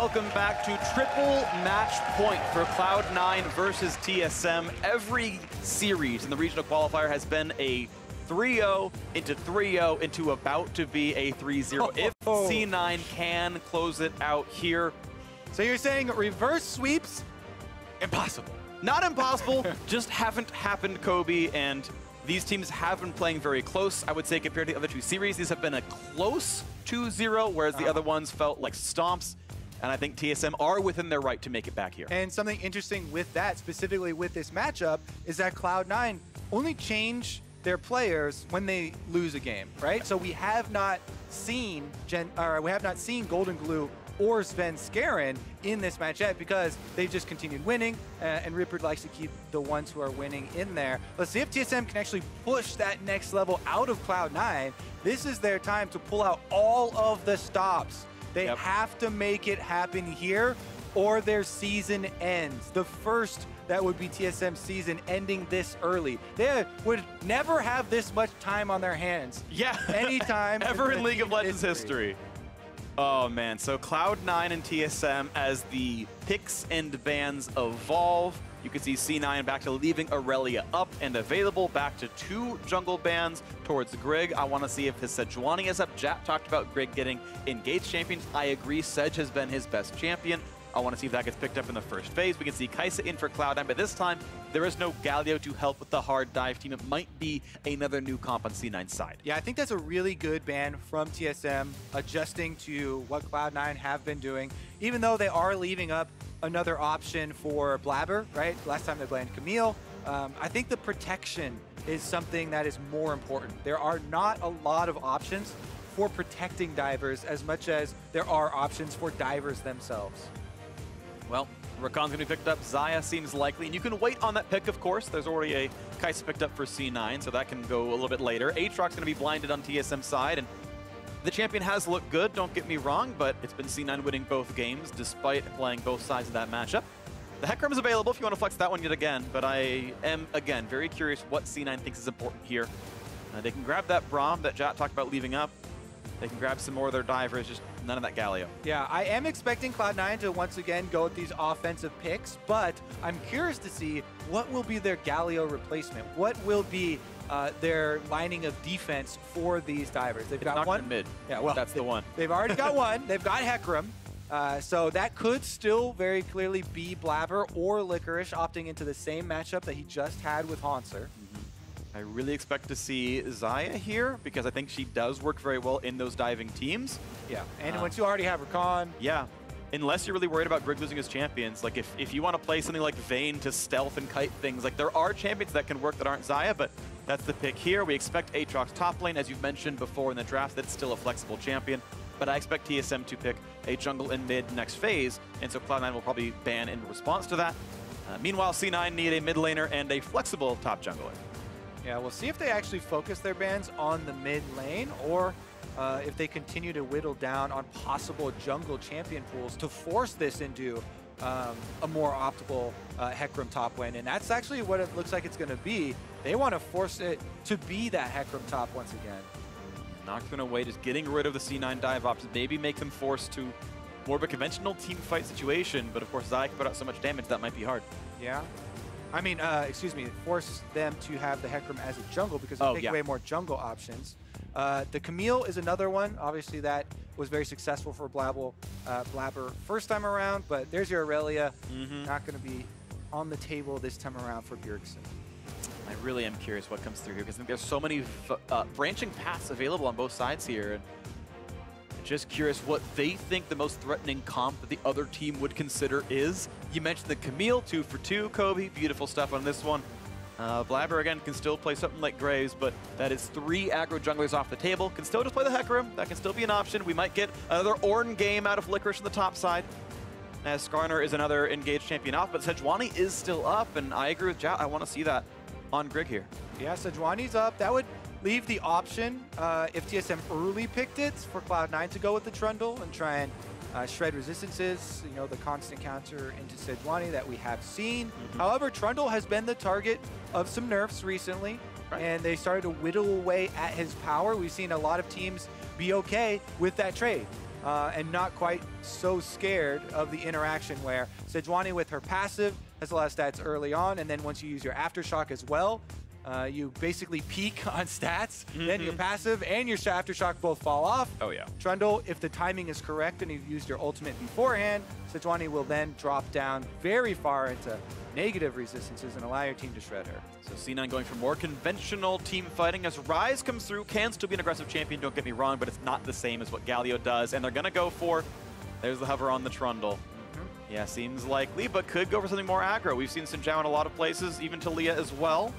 Welcome back to triple match point for Cloud9 versus TSM. Every series in the regional qualifier has been a 3-0 into 3-0 into about to be a 3-0. If C9 can close it out here. So you're saying reverse sweeps? Impossible. Not impossible, just haven't happened, Kobe, and these teams have been playing very close. I would say compared to the other two series, these have been a close 2-0, whereas the other ones felt like stomps. And I think TSM are within their right to make it back here. And something interesting with that, specifically with this matchup, is that Cloud9 only change their players when they lose a game, right? So we have not seen Golden Glue or Zven Scarin in this match yet because they've just continued winning, and Ripper likes to keep the ones who are winning in there. Let's see if TSM can actually push that next level out of Cloud9. This is their time to pull out all of the stops. They have to make it happen here or their season ends. The first that would be TSM season ending this early. They would never have this much time on their hands. Yeah. Anytime. Ever in League of Legends history. Oh man, so Cloud9 and TSM as the picks and bans evolve. You can see C9 back to leaving Aurelia up and available, back to 2 jungle bans towards Grig. I want to see if his Sejuani is up. Jat talked about Grig getting engaged champions. I agree, Sej has been his best champion. I want to see if that gets picked up in the first phase. We can see Xayah in for Cloud9, but this time there is no Galio to help with the hard dive team. It might be another new comp on C9's side. Yeah, I think that's a really good ban from TSM, adjusting to what Cloud9 have been doing, even though they are leaving up another option for Blaber, right? Last time they banned Camille. I think the protection is something that is more important. There are not a lot of options for protecting divers as much as there are options for divers themselves. Well, Rakan's going to be picked up. Xayah seems likely. And you can wait on that pick, of course. There's already a Xayah picked up for C9, so that can go a little bit later. Aatrox going to be blinded on TSM side. And the champion has looked good, don't get me wrong, but it's been C9 winning both games despite playing both sides of that matchup. The Hecarim is available if you want to flex that one yet again, but I am, again, very curious what C9 thinks is important here. They can grab that Braum that Jat talked about leaving up. They can grab some more of their divers, just none of that Galio. Yeah, I am expecting Cloud9 to once again go with these offensive picks, but I'm curious to see what will be their Galio replacement. What will be their lining of defense for these divers? They've got one mid. Yeah, well, that's the one. They've already got one. They've got Hecarim. So that could still very clearly be Blaber or Licorice opting into the same matchup that he just had with Hauntzer. I really expect to see Xayah here because I think she does work very well in those diving teams. Yeah, and once you already have Rakan. Yeah, unless you're really worried about Grig losing his champions. Like if you want to play something like Vayne to stealth and kite things, like there are champions that can work that aren't Xayah, but that's the pick here. We expect Aatrox top lane, as you've mentioned before in the draft, that's still a flexible champion. But I expect TSM to pick a jungle in mid next phase, and so Cloud9 will probably ban in response to that. Meanwhile, C9 need a mid laner and a flexible top jungler. Yeah, we'll see if they actually focus their bans on the mid lane or if they continue to whittle down on possible jungle champion pools to force this into a more optimal Hecarim top lane. And that's actually what it looks like it's going to be. They want to force it to be that Hecarim top once again. Not going to wait, just getting rid of the C9 dive options. Maybe make them forced to more of a conventional team fight situation, but of course Xayah can put out so much damage that might be hard. Yeah. I mean, excuse me, force them to have the Hecarim as a jungle because they take away more jungle options. The Camille is another one. Obviously, that was very successful for Blaber first time around, but there's your Aurelia. Not going to be on the table this time around for Bjergsen. I really am curious what comes through here because I think there's so many branching paths available on both sides here. And just curious what they think the most threatening comp that the other team would consider is. You mentioned the Camille, 2 for 2, Kobe. Beautiful stuff on this one. Blaber, again, can still play something like Graves, but that is 3 aggro junglers off the table. Can still just play the Hecarim. That can still be an option. We might get another Ornn game out of Licorice on the top side, as Skarner is another engaged champion off, but Sejuani is still up, and I agree with Jat. I want to see that on Grig here. Yeah, Sejuani's up. That would leave the option, if TSM early picked it, for Cloud9 to go with the Trundle and try and shred resistances, you know, the constant counter into Sejuani that we have seen. However, Trundle has been the target of some nerfs recently, and they started to whittle away at his power. We've seen a lot of teams be okay with that trade. and not quite so scared of the interaction where Sejuani with her passive has a lot of stats early on, and then once you use your Aftershock as well, you basically peak on stats, then your passive and your Aftershock both fall off. Oh yeah. Trundle, if the timing is correct and you've used your ultimate beforehand, Sejuani will then drop down very far into negative resistances and allow your team to shred her. So C9 going for more conventional team fighting as Ryze comes through. Can still be an aggressive champion, don't get me wrong, but it's not the same as what Galio does. And they're going to go for, there's the hover on the Trundle. Yeah, seems likely, but could go for something more aggro. We've seen Zeyzal in a lot of places, even Taliyah as well.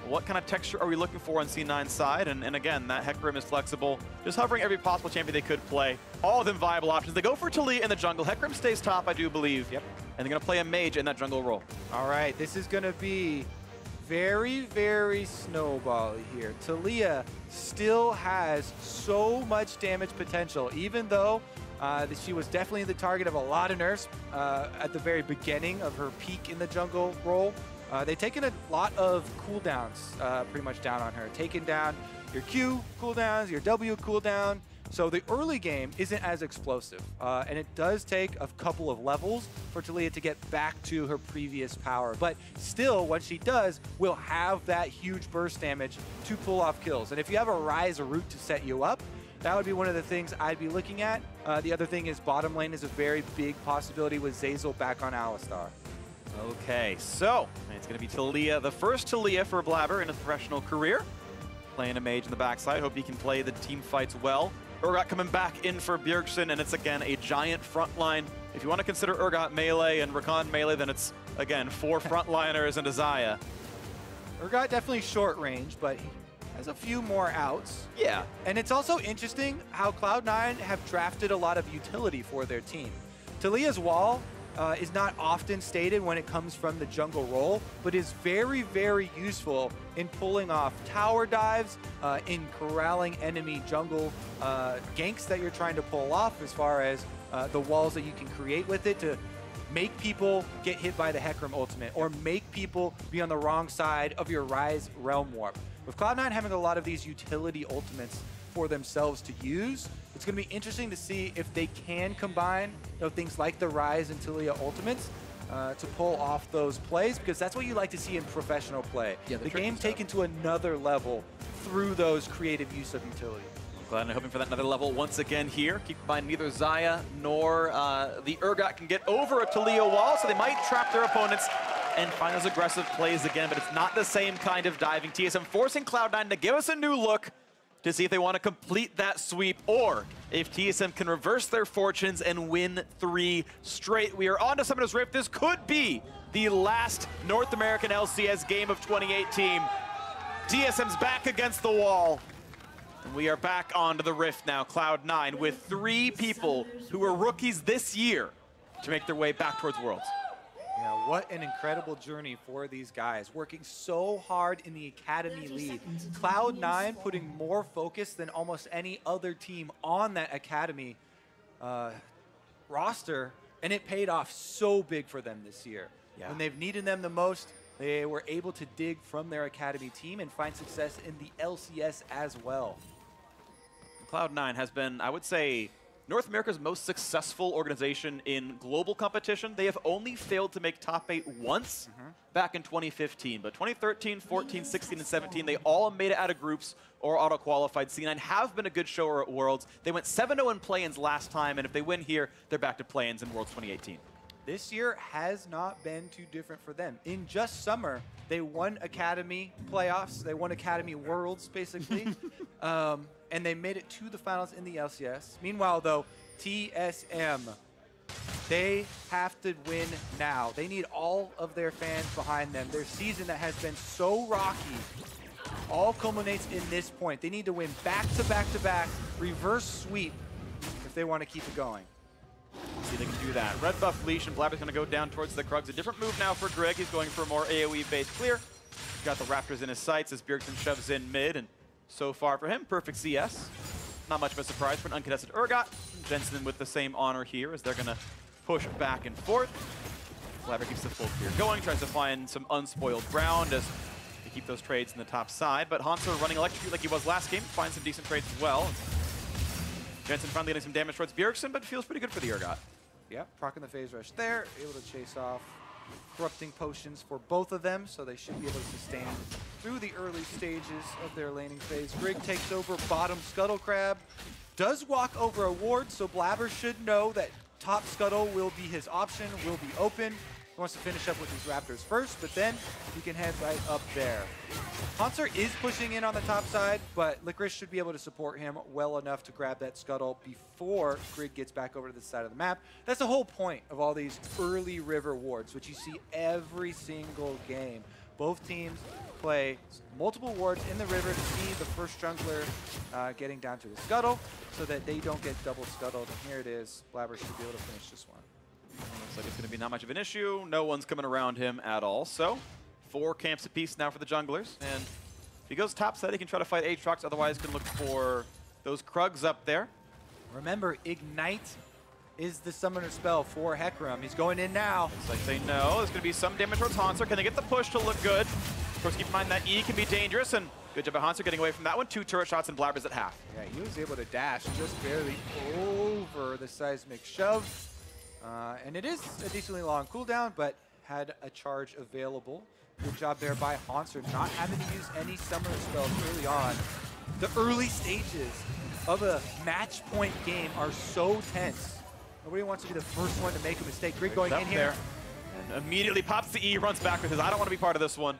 What kind of texture are we looking for on C9's side? And again, that Hecarim is flexible. Just hovering every possible champion they could play. All of them viable options. They go for Taliyah in the jungle. Hecarim stays top, I do believe. Yep. And they're going to play a mage in that jungle role. All right, this is going to be very, very snowbally here. Taliyah still has so much damage potential, even though she was definitely the target of a lot of nerfs at the very beginning of her peak in the jungle role. They've taken a lot of cooldowns pretty much down on her. Taken down your Q cooldowns, your W cooldown. So the early game isn't as explosive. And it does take a couple of levels for Taliyah to get back to her previous power. But still, once she does, we'll have that huge burst damage to pull off kills. And if you have a Ryze route to set you up, that would be one of the things I'd be looking at. The other thing is bottom lane is a very big possibility with Zeyzal back on Alistar. Okay, so it's going to be Taliyah, the first Taliyah for Blaber in his professional career. Playing a mage in the backside. Hope he can play the team fights well. Urgot coming back in for Bjergsen, and it's again a giant front line. If you want to consider Urgot melee and Rakan melee, then it's again 4 frontliners and a Xayah. Urgot definitely short range, but he has a few more outs. Yeah. And it's also interesting how Cloud9 have drafted a lot of utility for their team. Taliyah's wall is not often stated when it comes from the jungle role, but is very, very useful in pulling off tower dives, in corralling enemy jungle ganks that you're trying to pull off, as far as the walls that you can create with it to make people get hit by the Hecarim ultimate, or make people be on the wrong side of your Ryze Realm Warp. With Cloud9 having a lot of these utility ultimates for themselves to use, it's going to be interesting to see if they can combine things like the Ryze and Taliyah ultimates to pull off those plays, because that's what you like to see in professional play. Yeah, the game taken to another level through those creative use of utility. Glad and hoping for that another level once again here. Keep in mind neither Xayah nor the Urgot can get over a Taliyah wall, so they might trap their opponents and find those aggressive plays again, but it's not the same kind of diving. TSM forcing Cloud9 to give us a new look to see if they want to complete that sweep, or if TSM can reverse their fortunes and win 3 straight. We are on to Summoner's Rift. This could be the last North American LCS game of 2018. TSM's back against the wall. And we are back onto the Rift now, Cloud9, with 3 people who were rookies this year to make their way back towards Worlds. Yeah, what an incredible journey for these guys, working so hard in the Academy lead. Cloud9 putting more focus than almost any other team on that Academy roster, and it paid off so big for them this year. Yeah. When they've needed them the most, they were able to dig from their Academy team and find success in the LCS as well. Cloud9 has been, I would say, North America's most successful organization in global competition. They have only failed to make top 8 once back in 2015. But 2013, 14, 16, and 17, they all made it out of groups or auto-qualified. C9 have been a good shower at Worlds. They went 7-0 in play-ins last time, and if they win here, they're back to play-ins in Worlds 2018. This year has not been too different for them. In just summer, they won Academy playoffs. They won Academy Worlds, basically. And they made it to the finals in the LCS. Meanwhile, though, TSM, they have to win now. They need all of their fans behind them. Their season that has been so rocky all culminates in this point. They need to win back-to-back-to-back, reverse sweep if they want to keep it going. See if they can do that. Red buff leash, and Blaber's going to go down towards the Krugs. A different move now for Grig. He's going for a more AoE-based clear. He's got the Raptors in his sights as Bjergsen shoves in mid, and so far for him, perfect CS. Not much of a surprise for an uncontested Urgot. Jensen with the same honor here as they're going to push back and forth. Blaber keeps the full clear going, tries to find some unspoiled ground as they keep those trades in the top side. But Hauntzer running Electrocute like he was last game, finds some decent trades as well. Jensen finally getting some damage towards Bjergsen, but feels pretty good for the Urgot. Yeah, proccing the phase rush there, able to chase off corrupting potions for both of them, so they should be able to sustain through the early stages of their laning phase. Grig takes over bottom Scuttle Crab, does walk over a ward, so Blaber should know that top Scuttle will be his option, will be open. He wants to finish up with his Raptors first, but then he can head right up there. Hauntzer is pushing in on the top side, but Licorice should be able to support him well enough to grab that Scuttle before Grig gets back over to the side of the map. That's the whole point of all these early river wards, which you see every single game. Both teams play multiple wards in the river to see the first jungler getting down to the Scuttle so that they don't get double scuttled. And here it is. Blaber should be able to finish this one. Looks like it's going to be not much of an issue. No one's coming around him at all. So 4 camps apiece now for the junglers. And if he goes top side, he can try to fight Aatrox. Otherwise, can look for those Krugs up there. Remember, Ignite is the summoner spell for Hecarim. He's going in now. Looks like they know there's going to be some damage towards Hauntzer. Can they get the push to look good? Of course, keep in mind that E can be dangerous. And good job by Hauntzer getting away from that one. 2 turret shots and Blaber's at half. Yeah, he was able to dash just barely over the seismic shove. And it is a decently long cooldown, but had a charge available. Good job there by Hauntzer, not having to use any summoner spells early on. The early stages of a match point game are so tense. Nobody wants to be the first one to make a mistake. Grig going in here. And immediately pops the E, runs back with his, I don't want to be part of this one.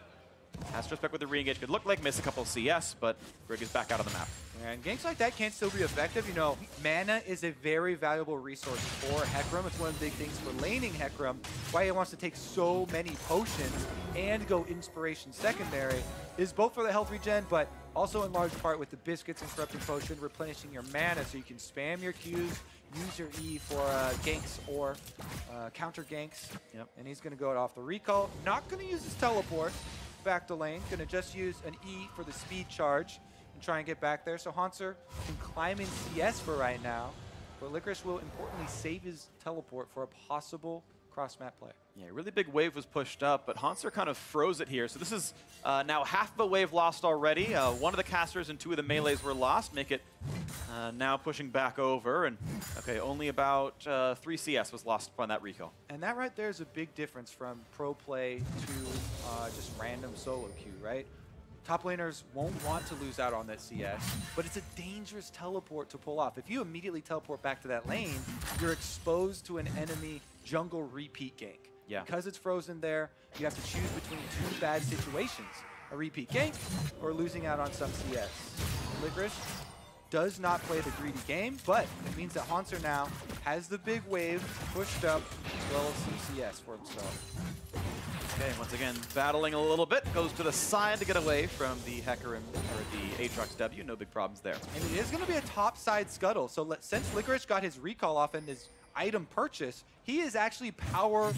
Astrospec with the re-engage could look like miss a couple of CS, but Grig is back out on the map. And ganks like that can still be effective. You know, mana is a very valuable resource for Hecarim. It's one of the big things for laning Hecarim. Why he wants to take so many potions and go Inspiration Secondary is both for the health regen, but also in large part with the Biscuits and Corrupting Potion, replenishing your mana so you can spam your Qs, use your E for ganks or counter ganks. Yep. And he's going to go off the recall. Not going to use his teleport back to lane. Going to just use an E for the speed charge and try and get back there. So Hauntzer can climb in CS for right now, but Licorice will importantly save his teleport for a possible cross-map play. Yeah, a really big wave was pushed up, but Hauntzer kind of froze it here. So this is now half of a wave lost already. One of the casters and 2 of the melees were lost, make it now pushing back over. And okay, only about 3 CS was lost on that recall. And that right there is a big difference from pro play to just random solo queue, right? Top laners won't want to lose out on that CS, but it's a dangerous teleport to pull off. If you immediately teleport back to that lane, you're exposed to an enemy jungle repeat gank. Yeah. Because it's frozen there, you have to choose between 2 bad situations. A repeat gank or losing out on some CS. Licorice does not play the greedy game, but it means that Hauntzer now has the big wave pushed up as well as some CS for himself. Okay, once again, battling a little bit. Goes to the side to get away from the Hecarim, or the Aatrox W. No big problems there. And it is going to be a top side Scuttle. So since Licorice got his recall off and his item purchase, he is actually power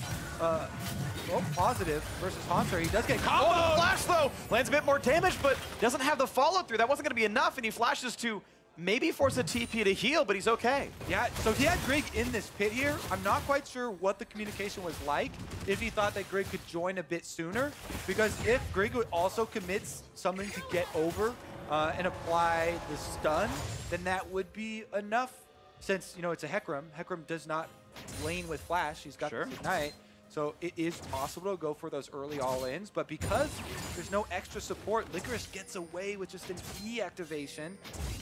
positive versus Hauntzer. He does get combo. Oh, the flash though! Lands a bit more damage, but doesn't have the follow through. That wasn't going to be enough, and he flashes to maybe force a TP to heal, but he's okay. Yeah, so he had Grig in this pit here. I'm not quite sure what the communication was like, if he thought that Grig could join a bit sooner, because if Grig also commits something to get over and apply the stun, then that would be enough. Since, you know, it's a Hecarim. Hecarim does not lane with flash. He's got this Ignite. So it is possible to go for those early all-ins, but because there's no extra support, Licorice gets away with just an E activation.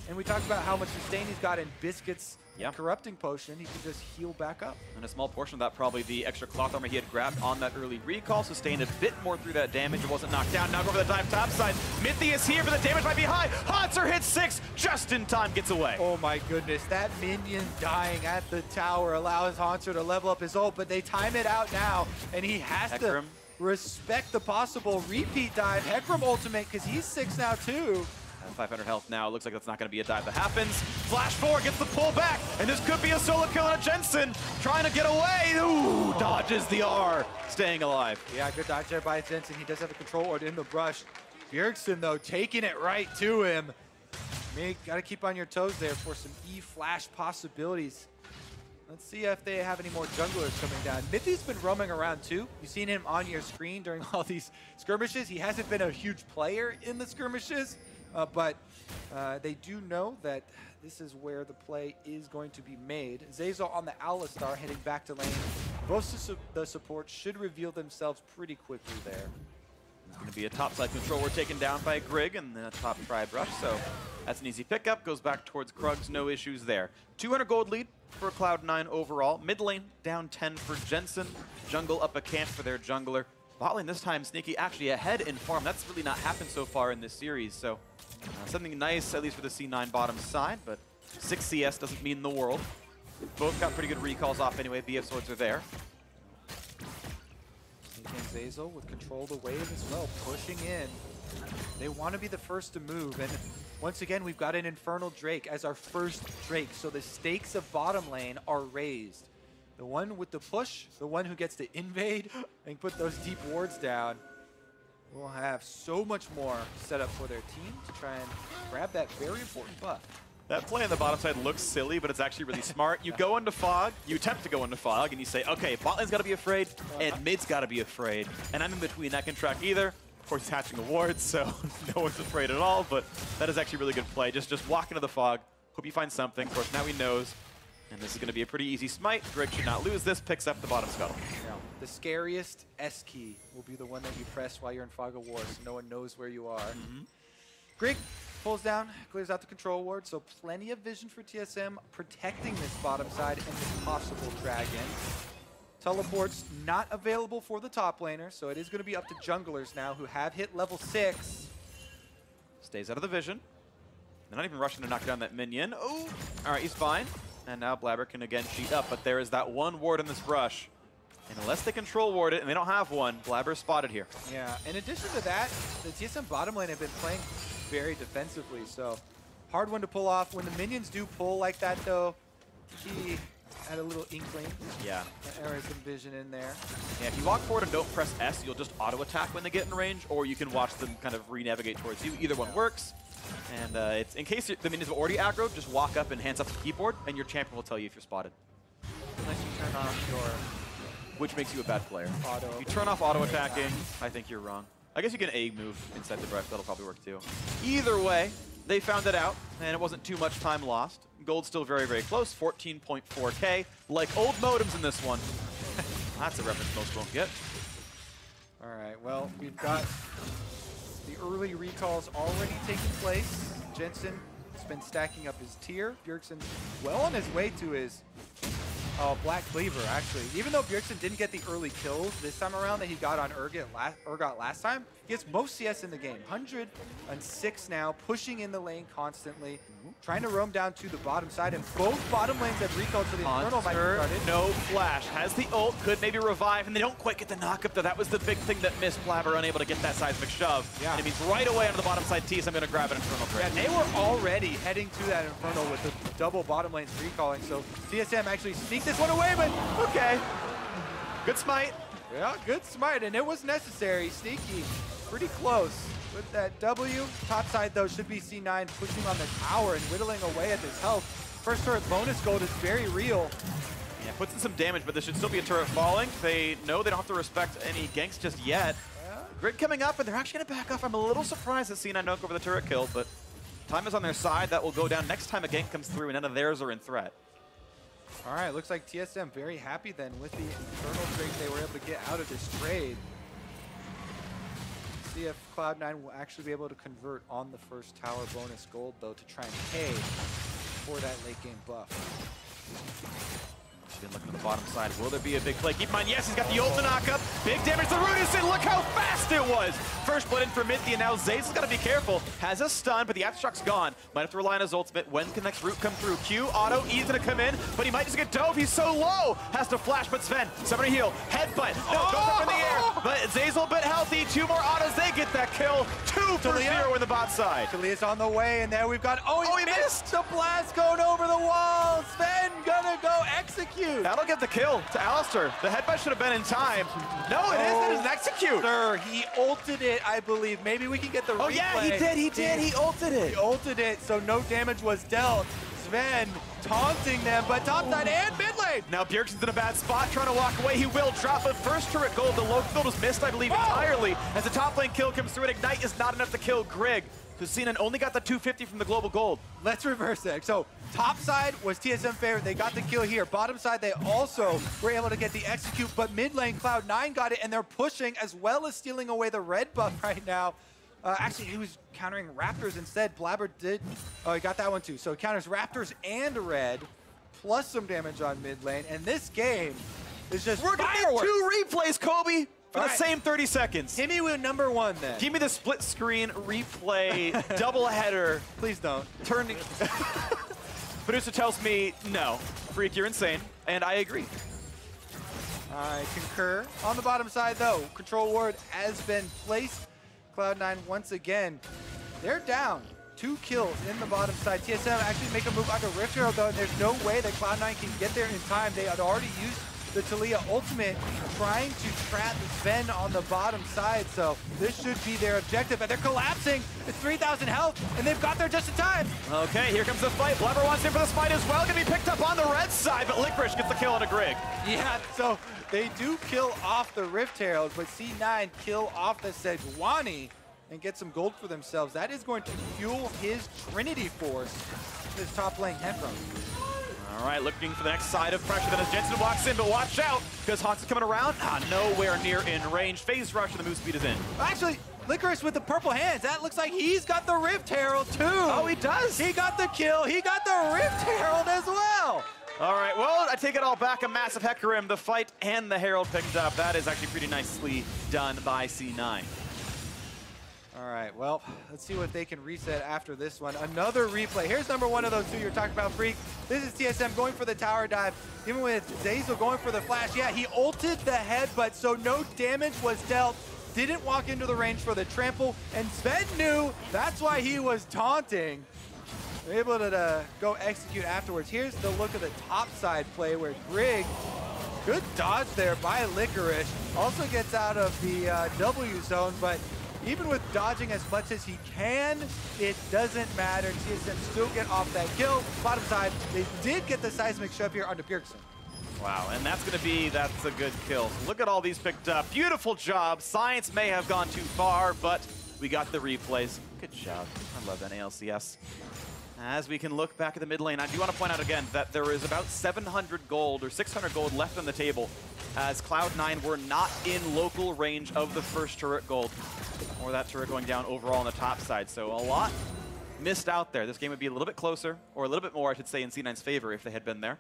And we talked about how much sustain he's got in Biscuits and Corrupting Potion. He can just heal back up. And a small portion of that, probably the extra cloth armor he had grabbed on that early recall, sustained a bit more through that damage. It wasn't knocked down. Now go for the dive top side. Mithy is here, but the damage might be high. Hauntzer hits 6, just in time, gets away. Oh my goodness, that minion dying at the tower allows Hauntzer to level up his ult, but they time it out now, and he has to respect the possible repeat dive. Hecarim ultimate, because he's 6 now too. 500 health now. It looks like that's not going to be a dive that happens. Flash 4 gets the pull back, and this could be a solo kill on a Jensen. Trying to get away. Ooh, dodges the R. Staying alive. Yeah, good dodge there by Jensen. He does have a control ward in the brush. Bjergsen, though, taking it right to him. Got to keep on your toes there for some E-flash possibilities. Let's see if they have any more junglers coming down. Mithy's been roaming around too. You've seen him on your screen during all these skirmishes. He hasn't been a huge player in the skirmishes, but they do know that this is where the play is going to be made. Zeyzal on the Alistar heading back to lane. Most of the supports should reveal themselves pretty quickly there. It's going to be a topside control. We're taken down by Grig and then a top try brush, so that's an easy pickup. Goes back towards Krugs, no issues there. 200 gold lead for Cloud9 overall. Mid lane down 10 for Jensen. Jungle up a camp for their jungler. Bot lane this time, Sneaky actually ahead in farm. That's really not happened so far in this series, so something nice, at least for the C9 bottom side, but 6 CS doesn't mean the world. Both got pretty good recalls off anyway. BF swords are there. And Zeyzal with control of the wave as well, pushing in. They want to be the first to move, and once again, we've got an Infernal Drake as our first Drake, so the stakes of bottom lane are raised. The one with the push, the one who gets to invade and put those deep wards down, will have so much more set up for their team to try and grab that very important buff. That play on the bottom side looks silly, but it's actually really smart. You go into Fog, you attempt to go into Fog, and you say, okay, bot lane's got to be afraid, and mid's got to be afraid. And I'm in between, that can track either. Of course, he's hatching a ward, so no one's afraid at all, but that is actually really good play. Just walk into the Fog, hope you find something. Of course, now he knows. And this is going to be a pretty easy smite. Grig should not lose this, picks up the bottom scuttle. Yeah. The scariest S key will be the one that you press while you're in Fog of War, so no one knows where you are. Grig pulls down, clears out the control ward, so plenty of vision for TSM, protecting this bottom side and this possible dragon. Teleport's not available for the top laner, so it is going to be up to junglers now who have hit level 6. Stays out of the vision. They're not even rushing to knock down that minion. Oh, all right, he's fine. And now Blaber can again cheat up, but there is that one ward in this brush. And unless they control ward it, and they don't have one, Blaber's spotted here. Yeah, in addition to that, the TSM bottom lane have been playing very defensively, so hard one to pull off. When the minions do pull like that, though, he had a little inkling. Yeah. There is some vision in there. Yeah, if you walk forward and don't press S, you'll just auto-attack when they get in range, or you can watch them kind of re-navigate towards you. Either one works. And it's in case the minions have already aggroed, just walk up and hands up the keyboard, and your champion will tell you if you're spotted. Unless you turn off your... Which makes you a bad player. Auto. If you turn off auto-attacking, I think you're wrong. I guess you can A move inside the brush. That'll probably work too. Either way, they found it out, and it wasn't too much time lost. Gold's still very, very close, 14.4K. Like old modems in this one. That's a reference most won't get. All right, well, we've got the early recalls already taking place. Jensen has been stacking up his tier. Bjergsen well on his way to his Black Cleaver, actually. Even though Bjergsen didn't get the early kills this time around that he got on Urgot last time, he gets most CS in the game. 106 now, pushing in the lane constantly, trying to roam down to the bottom side, and both bottom lanes have recalled, so the Infernal might be started. No flash, has the ult, could maybe revive, and they don't quite get the knock-up, though. That was the big thing that missed Blaber, unable to get that seismic shove. Yeah. And it means right away onto the bottom side, TSM going to grab an Infernal Drake. Yeah, they were already heading to that Infernal with the double bottom lanes recalling, so TSM actually sneaked this one away, but okay. Good smite. Yeah, good smite, and it was necessary. Sneaky, pretty close with that W. Top side, though, should be C9 pushing on the tower and whittling away at this health. First turret bonus gold is very real. Yeah, puts in some damage, but this should still be a turret falling. They know they don't have to respect any ganks just yet. Yeah. Grid coming up, and they're actually going to back off. I'm a little surprised that C9 don't go for the turret kill, but time is on their side. That will go down next time a gank comes through, and none of theirs are in threat. All right, looks like TSM very happy then with the Infernal Drake they were able to get out of this trade. See if Cloud9 will actually be able to convert on the first tower bonus gold, though, to try and pay for that late game buff. Again, looking at the bottom side. Will there be a big play? Keep in mind, yes, he's got the ultimate knock-up. Big damage to Rudison. Look how fast it was. First blood in for Mithy, and now Zeyzal's got to be careful. Has a stun, but the Aatrox gone. Might have to rely on his ultimate. When can the next route come through? Q, auto, E's going to come in, but he might just get dove. He's so low. Has to flash, but Zven, somebody heal. Headbutt. No, goes up in the air. But Zeyzal a bit healthy. 2 more autos. They get that kill. 2 for 0 in the bot side. Taliyah's on the way, and there we've got... Oh, he missed! The blast going over the wall. Zven gonna go execute. That'll get the kill to Alistar. The headbutt should have been in time. No, it is. That is an execute. Sir, he ulted it, I believe. Maybe we can get the replay. Oh, yeah, he did. He did. He ulted it. He ulted it, so no damage was dealt. Zven taunting them, but top side and mid lane. Now Bjergsen's in a bad spot, trying to walk away. He will drop, but first turret gold. The low field was missed, I believe, entirely. As the top lane kill comes through, and Ignite is not enough to kill Grig. because C9 only got the 250 from the global gold. Let's reverse that. So top side was TSM favorite. They got the kill here. Bottom side, they also were able to get the execute, but mid lane Cloud9 got it, and they're pushing as well as stealing away the red buff right now. Actually, he was countering Raptors instead. Blaber did. Oh, he got that one too. So he counters Raptors and red, plus some damage on mid lane. And this game is just We're gonna get 2 replays, Kobe, for the same 30 seconds. Hit me with number 1 then. Give me the split screen replay double header. Please don't. Turning. Producer tells me no. Freak, you're insane, and I agree. I concur. On the bottom side, though, control ward has been placed. Cloud9 once again, they're down 2 kills in the bottom side. TSM actually make a move onto Rift Herald though, and there's no way that Cloud9 can get there in time. They had already used the Taliyah ultimate trying to trap Zven on the bottom side, so this should be their objective. And they're collapsing. It's 3,000 health, and they've got there just in time. Okay, here comes the fight. Blaber wants in for this fight as well. Gonna be picked up on the red side, but Licorice gets the kill on a Grig. Yeah, so they do kill off the Rift Herald, but C9 kill off the Sejuani and get some gold for themselves. That is going to fuel his Trinity Force, his top lane Hecarim. All right, looking for the next side of pressure then as Jensen walks in, but watch out, because Hauntzer coming around. Nowhere near in range. Phase rush and the move speed is in. Actually, Licorice with the purple hands. That looks like he's got the Rift Herald too. Oh, he does. He got the kill. He got the Rift Herald as well. All right, well, I take it all back. A massive Hecarim. The fight and the Herald picked up. That is actually pretty nicely done by C9. All right, well, let's see what they can reset after this one. Another replay. Here's number 1 of those 2 you're talking about, Freak. This is TSM going for the tower dive. Even with Zeyzal going for the flash. Yeah, he ulted the headbutt, so no damage was dealt. Didn't walk into the range for the trample, and Zven knew that's why he was taunting. They're able to go execute afterwards. Here's the look of the top side play where Grig, good dodge there by Licorice, also gets out of the W zone, but even with dodging as much as he can, it doesn't matter. TSM still get off that kill. Bottom side, they did get the seismic shove here onto Bjergsen. Wow, and that's a good kill. Look at all these picked up. Beautiful job. Science may have gone too far, but we got the replays. Good job. I love that LCS. As we can look back at the mid lane, I do want to point out again that there is about 700 gold or 600 gold left on the table, as Cloud9 were not in local range of the first turret gold, or that turret going down overall on the top side. So a lot missed out there. This game would be a little bit closer, or a little bit more, I should say, in C9's favor if they had been there.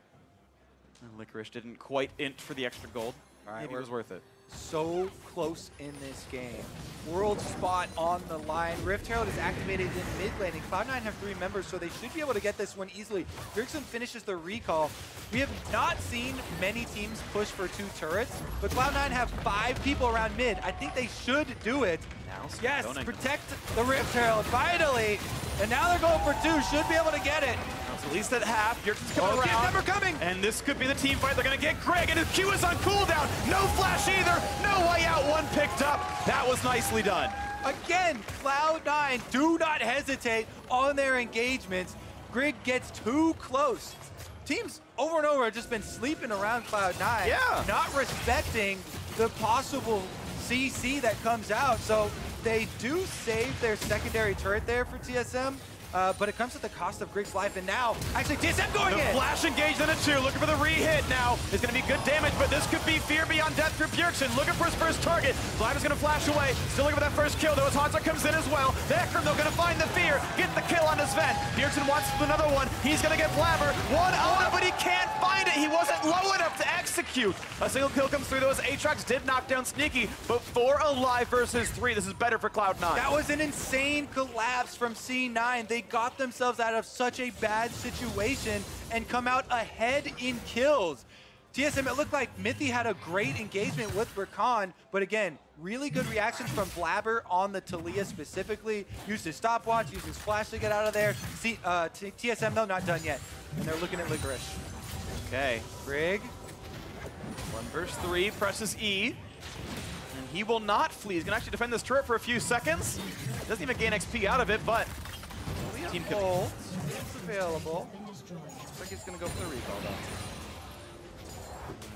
And Licorice didn't quite int for the extra gold. All right, maybe it was worth it. So close in this game. World spot on the line. Rift Herald is activated in mid lane, and Cloud9 have 3 members, so they should be able to get this one easily. Bjergsen finishes the recall. We have not seen many teams push for 2 turrets, but Cloud9 have 5 people around mid. I think they should do it. Now, yes, protect the Rift Herald, finally. And now they're going for 2, should be able to get it. So at least at half, Bjergsen's coming around. Number coming. And this could be the team fight. They're going to get Grig, and his Q is on cooldown. No flash either. No way out. 1 picked up. That was nicely done. Again, Cloud9 do not hesitate on their engagements. Grig gets too close. Teams over and over have just been sleeping around Cloud9. Yeah. Not respecting the possible CC that comes out. So they do save their secondary turret there for TSM. But it comes at the cost of Grig's life, and now, actually, TSM going in! The flash engaged on a 2, looking for the re-hit now. It's going to be good damage, but this could be fear beyond death for Bjergsen. Looking for his first target. Blaber's going to flash away. Still looking for that first kill, though, as Hauntzer comes in as well. The Hecarim, though, going to find the fear. Get the kill on his Zven. Bjergsen wants another one. He's going to get Blaber. 1-0, but he can't find it. He wasn't low enough to execute. A single kill comes through, though, as Aatrox did knock down Sneaky, but 4 alive versus 3. This is better for Cloud9. That was an insane collapse from C9. They got themselves out of such a bad situation and come out ahead in kills. TSM, it looked like Mithy had a great engagement with Rakan, but again, really good reactions from Blaber on the Taliyah specifically. Used his stopwatch, used his flash to get out of there. TSM, though, not done yet. And they're looking at Licorice. Okay. Grig. 1 versus 3, presses E. And he will not flee. He's going to actually defend this turret for a few seconds. Doesn't even gain XP out of it, but team could ult is available. Looks like he's going to go for the recall, though.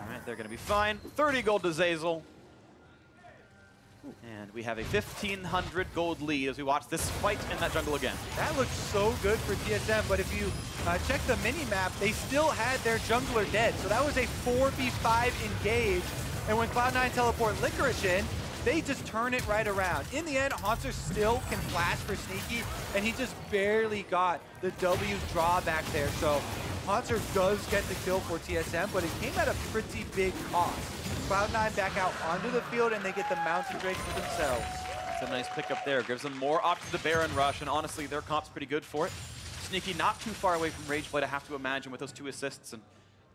All right, they're going to be fine. 30 gold to Zeyzal. And we have a 1,500 gold lead as we watch this fight in that jungle again. That looks so good for TSM, but if you check the mini-map, they still had their jungler dead. So that was a 4v5 engage. And when Cloud9 teleport Licorice in, they just turn it right around. In the end, Hauntzer still can flash for Sneaky, and he just barely got the W drawback there. So Hauntzer does get the kill for TSM, but it came at a pretty big cost. Cloud9 back out onto the field, and they get the Mountain Drake for themselves. That's a nice pickup there. Gives them more options to Baron rush, and honestly, their comp's pretty good for it. Sneaky not too far away from Rageblade, I have to imagine, with those 2 assists. And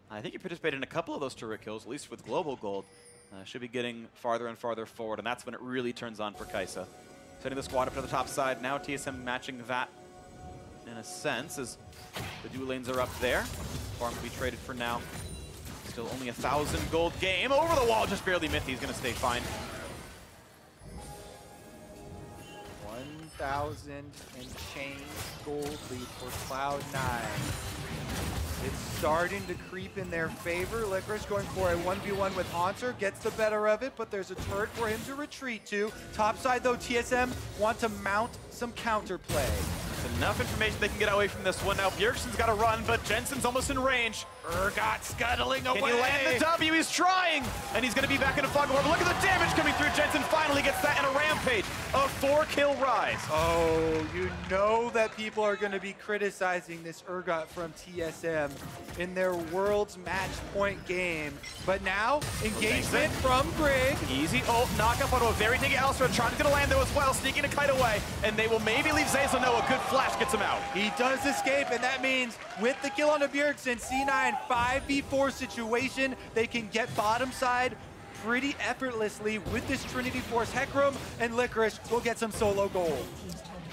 I think he participated in a couple of those turret kills, at least with Global Gold. Should be getting farther and farther forward, and that's when it really turns on for Xayah. Sending the squad up to the top side. Now TSM matching that in a sense, as the dual lanes are up there. Farm will be traded for now. Still only 1,000 gold game. Over the wall, just barely. Mithy is going to stay fine. 1,000 and change gold lead for Cloud9. It's starting to creep in their favor. Licorice going for a 1v1 with Hauntzer, gets the better of it, but there's a turret for him to retreat to. Topside though, TSM want to mount some counterplay. That's enough information they can get away from this one. Now Bjergsen's got to run, but Jensen's almost in range. Urgot scuttling away. Can he land the W? He's trying, and he's going to be back in a fog of war. But look at the damage coming through. Jensen finally gets that in a rampage. A 4-kill Ryze. Oh, you know that people are going to be criticizing this Urgot from TSM in their World's Match Point game. But now, engagement from Grig. Easy ult, knock up onto a very tanky Alistar. Trying to get a land though as well, sneaking a kite away. And they will maybe leave Zeyzal. No, a good flash gets him out. He does escape, and that means with the kill on the Bjergsen, C9 5v4 situation, they can get bottom side pretty effortlessly with this Trinity Force. Hecarim and Licorice will get some solo gold.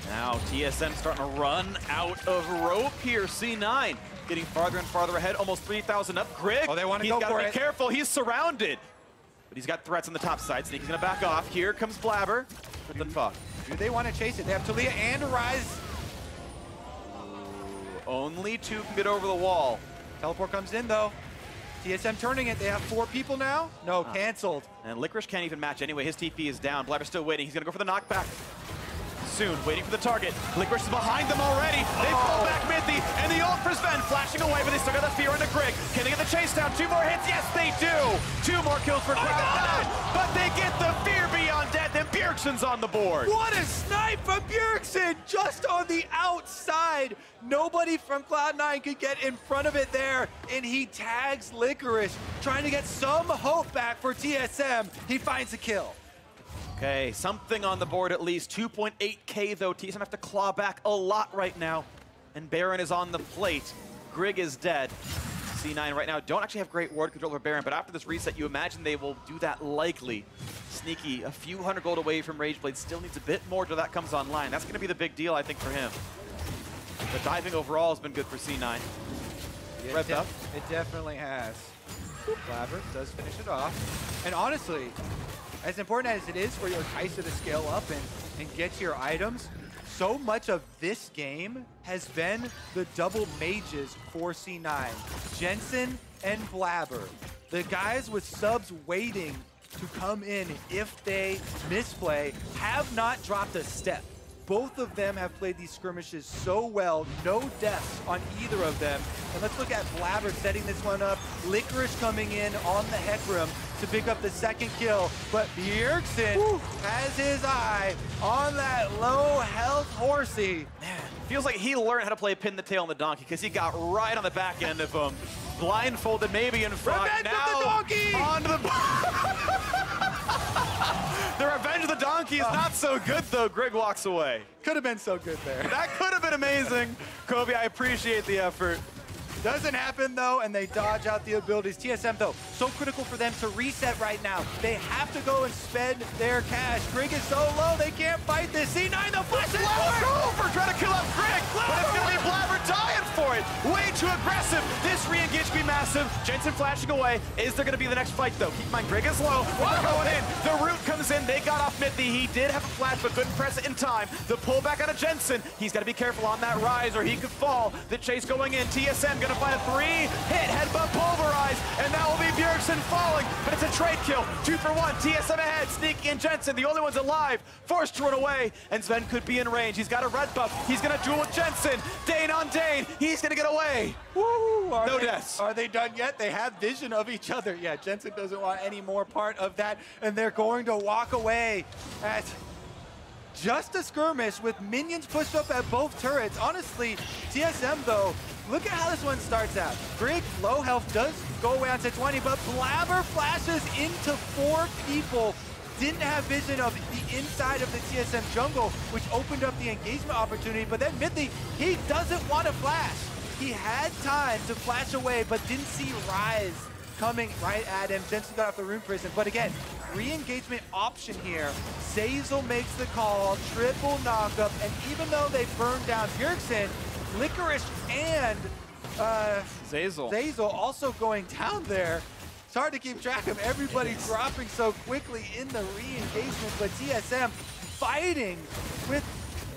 Now TSM starting to run out of rope here. C9 getting farther and farther ahead, almost 3,000 up. Grig, oh, they want to go for it. He's got to be careful, he's surrounded. But he's got threats on the top side. Sneaky's going to back off. Here comes Blaber. But then fuck. Do they want to chase it? They have Taliyah and Ryze. Only 2 can get over the wall. Teleport comes in though. TSM turning it. They have 4 people now. No, canceled. And Licorice can't even match anyway. His TP is down. Blaber's still waiting. He's going to go for the knockback. Soon, waiting for the target. Licorice is behind them already. They pull back Mithy, and the ult for Zven flashing away, but they still got the fear into Grig. Can they get the chase down? 2 more hits. Yes, they do. 2 more kills for Cloud9, but they get the fear beyond dead. Then Bjergsen's on the board. What a snipe from Bjergsen, just on the outside. Nobody from Cloud9 could get in front of it there, and he tags Licorice, trying to get some hope back for TSM. He finds a kill. Okay, something on the board at least. 2.8k though. TSM have to claw back a lot right now. And Baron is on the plate. Grig is dead. C9 right now don't actually have great ward control over Baron, but after this reset, you imagine they will do that likely. Sneaky, a few hundred gold away from Rageblade, still needs a bit more till that comes online. That's going to be the big deal, I think, for him. The diving overall has been good for C9. Revved up. It definitely has. Blaber does finish it off. And honestly, as important as it is for your Xayah to scale up and get your items, so much of this game has been the double mages for C9. Jensen and Blaber, the guys with subs waiting to come in if they misplay, have not dropped a step. Both of them have played these skirmishes so well, no deaths on either of them. And let's look at Blaber setting this one up. Licorice coming in on the Hecarim to pick up the 2nd kill, but Bjergsen has his eye on that low health horsey. Man, feels like he learned how to play pin the tail on the donkey, because he got right on the back end of him. Blindfolded, maybe in front. Revenge now of the donkey! Onto the The revenge of the donkey is not so good though. Grig walks away. Could have been so good there. That could have been amazing. Kobe, I appreciate the effort. Doesn't happen though, and they dodge out the abilities. TSM though, so critical for them to reset right now. They have to go and spend their cash. Grig is so low, they can't fight this. C9, the flash is over, trying to kill up Grig, but it's going to be Blaber dying for it. Way too aggressive. This re-engage could be massive. Jensen flashing away. Is there going to be the next fight though? Keep in mind, Grig is low. They're going in. The root comes in. They got off Mithy. He did have a flash, but couldn't press it in time. The pullback out of Jensen. He's got to be careful on that Ryze, or he could fall. The chase going in. TSM going to find a 3-hit headbutt pulverize, and that will be Bjergsen Bjergsen falling, but it's a trade kill. 2 for 1, TSM ahead, sneaking in Jensen, the only one's alive, forced to run away, and Zven could be in range. He's got a red buff, he's gonna duel with Jensen, Dane on Dane, he's gonna get away. Woo! No deaths. Are they done yet? They have vision of each other. Yeah, Jensen doesn't want any more part of that, and they're going to walk away at just a skirmish with minions pushed up at both turrets. Honestly, TSM though, look at how this one starts out. Grig, low health, does go away on Sejuani, but Blaber flashes into 4 people. Didn't have vision of the inside of the TSM jungle, which opened up the engagement opportunity, but then Mithy, he doesn't want to flash. He had time to flash away, but didn't see Ryze coming right at him. Jensen got off the rune prison, but again, re-engagement option here. Zeyzal makes the call, triple knockup, and even though they burned down Bjergsen, Licorice and Zeyzal also going down there. It's hard to keep track of everybody dropping so quickly in the re-engagement, but TSM fighting with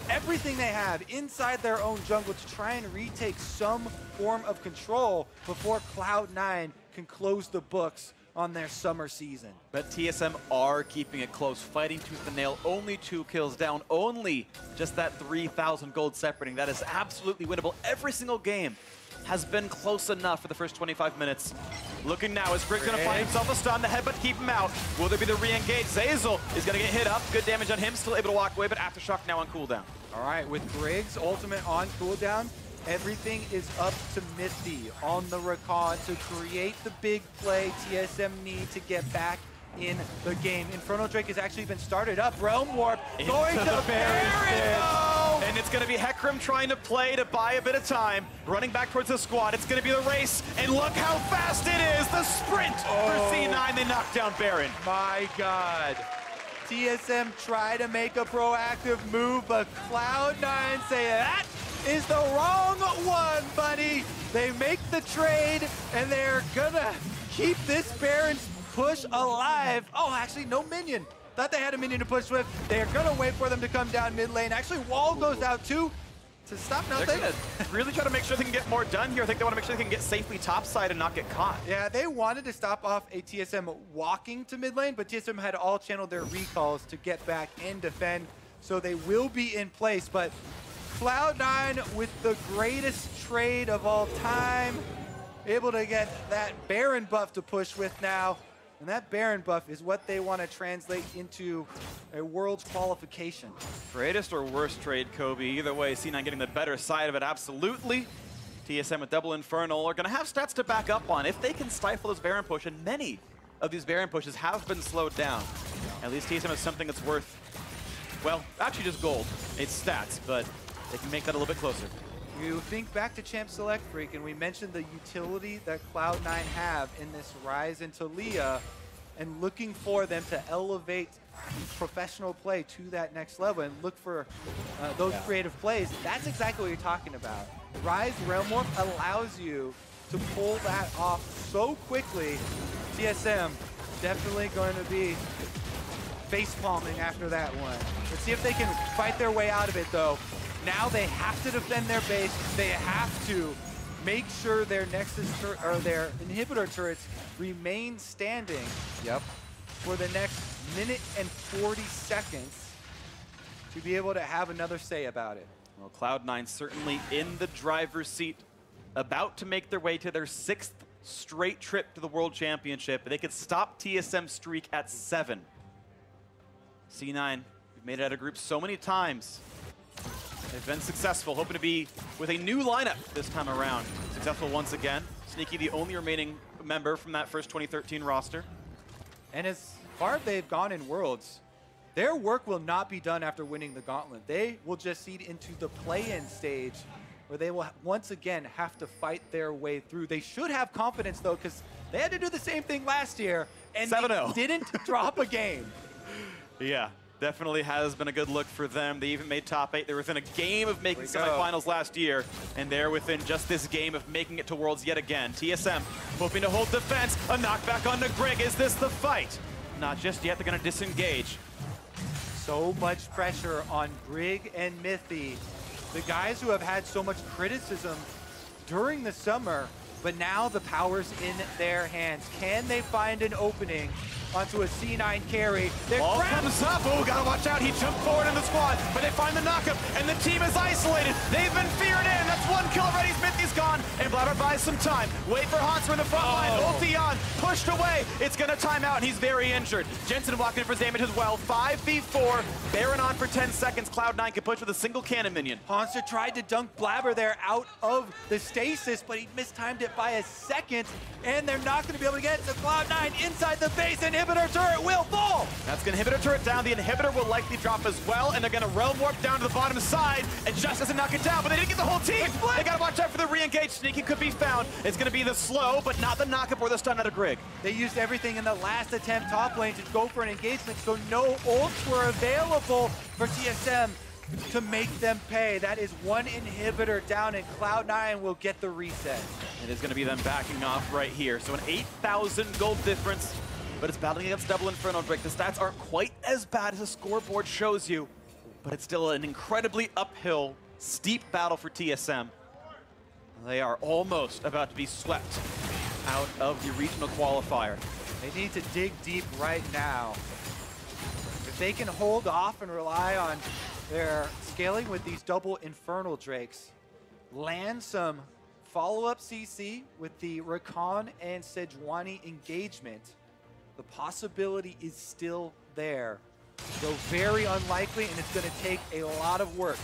everything they have inside their own jungle to try and retake some form of control before Cloud9 can close the books on their summer season. But TSM are keeping it close, fighting tooth and nail, only 2 kills down, only just that 3,000 gold separating. That is absolutely winnable. Every single game has been close enough for the first 25 minutes. Looking now, is Grig gonna find himself a stun? The headbutt keep him out. Will there be the re-engage? Zeyzal is gonna get hit up. Good damage on him, still able to walk away, but Aftershock now on cooldown. All right, with Grig's ultimate on cooldown, everything is up to Mithy on the Rakan to create the big play TSM need to get back in the game. Infernal Drake has actually been started up. Realm Warp going to Baron though! And it's going to be Hecarim trying to play to buy a bit of time. Running back towards the squad. It's going to be the race. And look how fast it is. The sprint for C9. They knock down Baron. My God. TSM try to make a proactive move, but Cloud9 say that is the wrong one, buddy. They make the trade, and they're gonna keep this Baron's push alive. Oh, actually, no minion. Thought they had a minion to push with. They're gonna wait for them to come down mid lane. Actually, Wall goes out too to stop nothing. They're gonna really try to make sure they can get more done here. I think they want to make sure they can get safely topside and not get caught. Yeah, they wanted to stop off a TSM walking to mid lane, but TSM had all channeled their recalls to get back and defend, so they will be in place. But Cloud9 with the greatest trade of all time, able to get that Baron buff to push with now. And that Baron buff is what they want to translate into a Worlds qualification. Greatest or worst trade, Kobe? Either way, C9 getting the better side of it, absolutely. TSM with double Infernal are going to have stats to back up on if they can stifle this Baron push, and many of these Baron pushes have been slowed down. At least TSM has something that's worth, well, actually just gold. It's stats, but they can make that a little bit closer. You think back to Champ Select Freak, and we mentioned the utility that Cloud9 have in this Ryze and Taliyah, and looking for them to elevate professional play to that next level and look for those creative plays. That's exactly what you're talking about. Ryze Realm Warp allows you to pull that off so quickly. TSM definitely going to be face palming after that one. Let's see if they can fight their way out of it, though. Now they have to defend their base. They have to make sure their Nexus or their inhibitor turrets remain standing. Yep. For the next minute and 40 seconds to be able to have another say about it. Well, Cloud9 certainly in the driver's seat, about to make their way to their 6th straight trip to the World Championship. They could stop TSM's streak at 7. C9, we've made it out of groups so many times. They've been successful, hoping to be with a new lineup this time around. Successful once again. Sneaky, the only remaining member from that first 2013 roster. And as far as they've gone in Worlds, their work will not be done after winning the Gauntlet. They will just seed into the play-in stage where they will once again have to fight their way through. They should have confidence, though, because they had to do the same thing last year, and they didn't drop a game. Yeah. Definitely has been a good look for them. They even made top 8. They were within a game of making semifinals last year, and they're within just this game of making it to Worlds yet again. TSM hoping to hold defense. A knockback onto Grig. Is this the fight? Not just yet. They're going to disengage. So much pressure on Grig and Mithy, the guys who have had so much criticism during the summer but now the power's in their hands. Can they find an opening onto a C9 carry? Ball comes up. Oh, gotta watch out. He jumped forward in the squad, but they find the knockup, and the team is isolated. They've been feared in. That's one kill already. Mithy's gone, and Blaber buys some time. Wait for Hauntzer in the front line. Ulti on, pushed away. It's gonna time out, and he's very injured. Jensen walking in for damage as well. 5v4. Baron on for 10 seconds. Cloud9 can push with a single cannon minion. Hauntzer tried to dunk Blaber there out of the stasis, but he mistimed it by a second, and they're not going to be able to get to Cloud9 inside the base. Inhibitor turret will fall. That's going to inhibitor turret down. The inhibitor will likely drop as well, and they're going to realm warp down to the bottom side, and just doesn't knock it down, but they didn't get the whole team. They got to watch out for the re-engage. Sneaky could be found. It's going to be the slow, but not the knockup or the stun out of Grig. They used everything in the last attempt top lane to go for an engagement, so no ults were available for TSM to make them pay. That is one inhibitor down, and Cloud9 will get the reset. It is going to be them backing off right here. So an 8,000 gold difference, but it's battling against double Inferno Drake. The stats aren't quite as bad as the scoreboard shows you, but it's still an incredibly uphill, steep battle for TSM. They are almost about to be swept out of the regional qualifier. They need to dig deep right now. If they can hold off and rely on their scaling with these double Infernal Drakes, land some follow-up CC with the Rakan and Sejuani engagement, the possibility is still there. Though very unlikely, and it's going to take a lot of work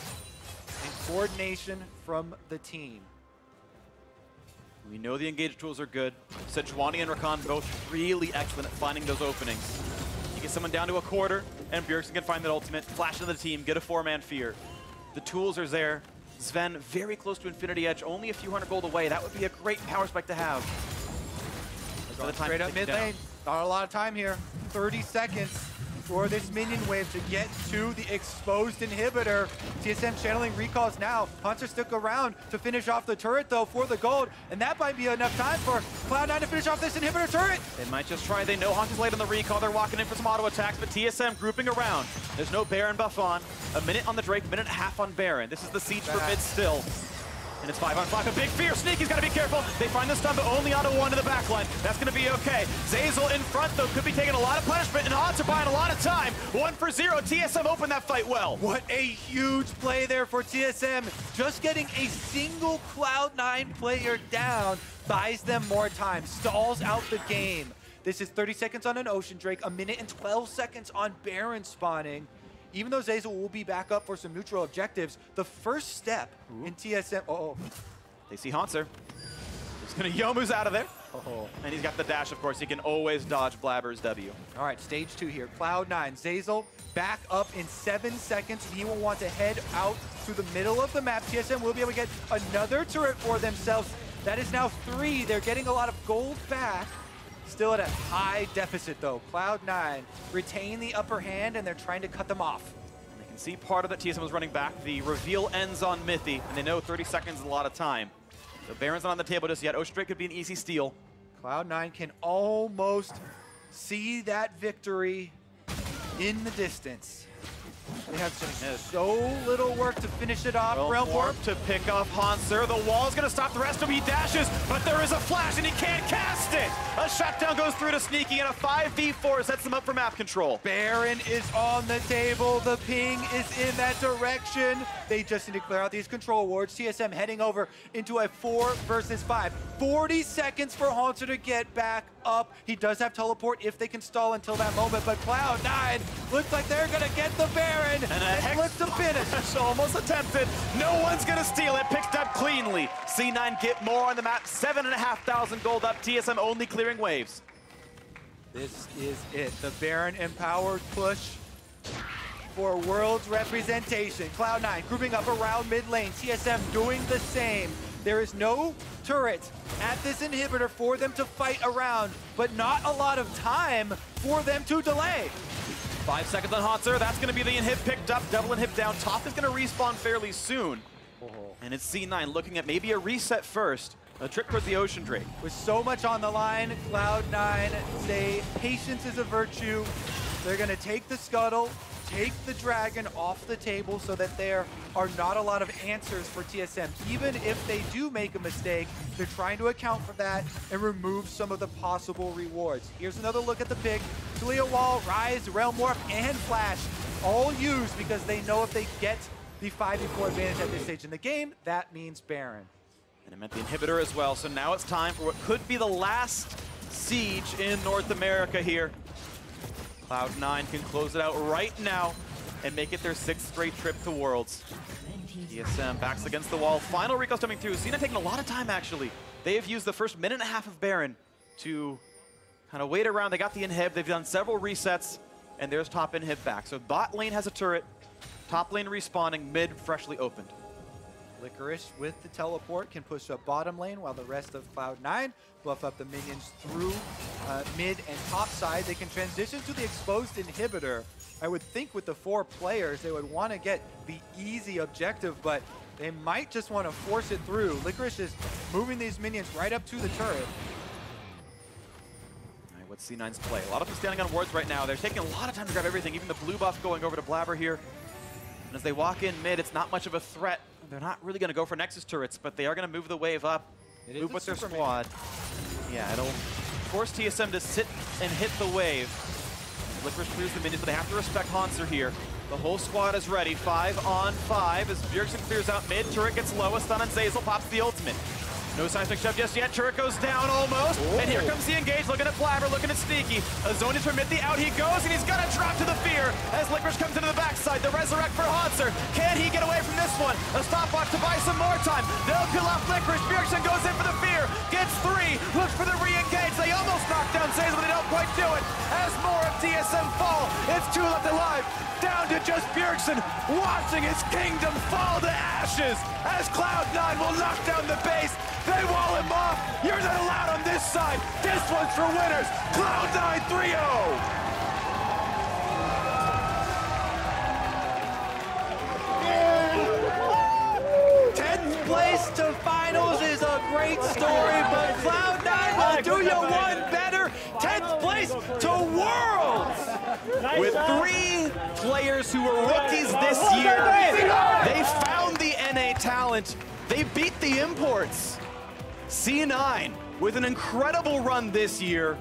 and coordination from the team. We know the engage tools are good. Sejuani and Rakan both really excellent at finding those openings. You get someone down to a quarter, and Bjergsen can find that ultimate, flash into the team, get a 4-man fear. The tools are there. Zven very close to Infinity Edge, only a few hundred gold away. That would be a great power spike to have. Straight up mid lane. Not a lot of time here. 30 seconds for this minion wave to get to the exposed inhibitor. TSM channeling recalls now. Hauntzer stuck around to finish off the turret though for the gold, and that might be enough time for Cloud9 to finish off this inhibitor turret. They might just try. They know Hauntzer's late on the recall. They're walking in for some auto attacks, but TSM grouping around. There's no Baron buff on. A minute on the Drake, minute and a half on Baron. This is the siege for mid still. And it's 5-on-5, a big fear. Sneaky's got to be careful. They find the stun, but only onto one to the backline. That's going to be okay. Zeyzal in front, though, could be taking a lot of punishment, and Hauntzer buying a lot of time. 1-for-0. TSM opened that fight well. What a huge play there for TSM. Just getting a single Cloud9 player down buys them more time, stalls out the game. This is 30 seconds on an Ocean Drake, a minute and 12 seconds on Baron spawning. Even though Zeyzal will be back up for some neutral objectives, the first step in TSM... They see Hauntzer. He's going to Youmu's out of there. And he's got the dash, of course. He can always dodge Blaber's W. All right, stage 2 here. Cloud9. Zeyzal back up in 7 seconds, and he will want to head out to the middle of the map. TSM will be able to get another turret for themselves. That is now 3. They're getting a lot of gold back. Still at a high deficit, though. Cloud9 retain the upper hand, and they're trying to cut them off. And they can see part of that TSM was running back. The reveal ends on Mithy, and they know 30 seconds is a lot of time. So Baron's not on the table just yet. Ocean Drake could be an easy steal. Cloud9 can almost see that victory in the distance. They have so little work to finish it off. Realm Warp to pick off Hauntzer. The wall's going to stop the rest of him. He dashes, but there is a flash, and he can't cast it. A shutdown goes through to Sneaky, and a 5v4 sets them up for map control. Baron is on the table. The ping is in that direction. They just need to clear out these control wards. TSM heading over into a 4 versus 5. 40 seconds for Hauntzer to get back up. He does have teleport if they can stall until that moment, but Cloud9 looks like they're going to get the Baron and flip the finish. Almost attempted. No one's going to steal it. Picked up cleanly. C9 get more on the map. 7,500 gold up. TSM only clearing waves. This is it. The Baron empowered push for World's representation. Cloud9 grouping up around mid lane. TSM doing the same. There is no turret at this inhibitor for them to fight around, but not a lot of time for them to delay. 5 seconds on Hauntzer. That's going to be the inhib picked up. Double inhib down. Top is going to respawn fairly soon. And it's C9 looking at maybe a reset first. A trip towards the Ocean Drake. With so much on the line, Cloud9 say patience is a virtue. They're going to take the scuttle. take the dragon off the table so that there are not a lot of answers for TSM. Even if they do make a mistake, they're trying to account for that and remove some of the possible rewards. Here's another look at the pick. Taliyah wall, Ryze, Realm Warp, and Flash all used because they know if they get the 5v4 advantage at this stage in the game, that means Baron. And it meant the inhibitor as well, so now it's time for what could be the last siege in North America here. Cloud9 can close it out right now and make it their 6th straight trip to Worlds. TSM backs against the wall. Final recalls coming through. Cena taking a lot of time, actually. They have used the first minute and a half of Baron to kind of wait around. They got the inhib. They've done several resets, and there's top inhib back. So bot lane has a turret. Top lane respawning, mid freshly opened. Licorice with the teleport can push up bottom lane while the rest of Cloud9 buff up the minions through mid and top side. They can transition to the exposed inhibitor. I would think with the 4 players, they would want to get the easy objective, but they might just want to force it through. Licorice is moving these minions right up to the turret. All right, what's C9's play? A lot of them standing on wards right now. They're taking a lot of time to grab everything, even the blue buff going over to Blaber here. And as they walk in mid, it's not much of a threat. They're not really going to go for Nexus turrets, but they are going to move the wave up, move with their squad. Yeah, it'll force TSM to sit and hit the wave. Licorice clears the minions, but they have to respect Hauntzer here. The whole squad is ready. 5 on 5 as Bjergsen clears out mid. Turret gets low. A stun on Zeyzal pops the ultimate. No seismic shove just yet. Turret goes down almost. Oh. And here comes the engage. Looking at Blaber, looking at Sneaky. A zone is from Mithy. Out he goes, and he's gonna drop to the fear as Licorice comes into the backside. The resurrect for Hauntzer. Can he get away from this one? A stopwatch to buy some more time. They'll kill off Licorice. Bjergsen goes in for the fear. Gets 3. Looks for the re-engage. They almost knock down Zeyzal, but they don't quite do it. As more of TSM fall, it's 2 left alive. Down to just Bjergsen, watching his kingdom fall to ashes as Cloud9 will knock down the base. They wall him off. You're not allowed on this side. This one's for winners. Cloud9 3-0. Place to finals is a great story, but Cloud9 will do you one better. 10th place to Worlds! With 3 players who were rookies this year, they found the NA talent. They beat the imports. C9, with an incredible run this year,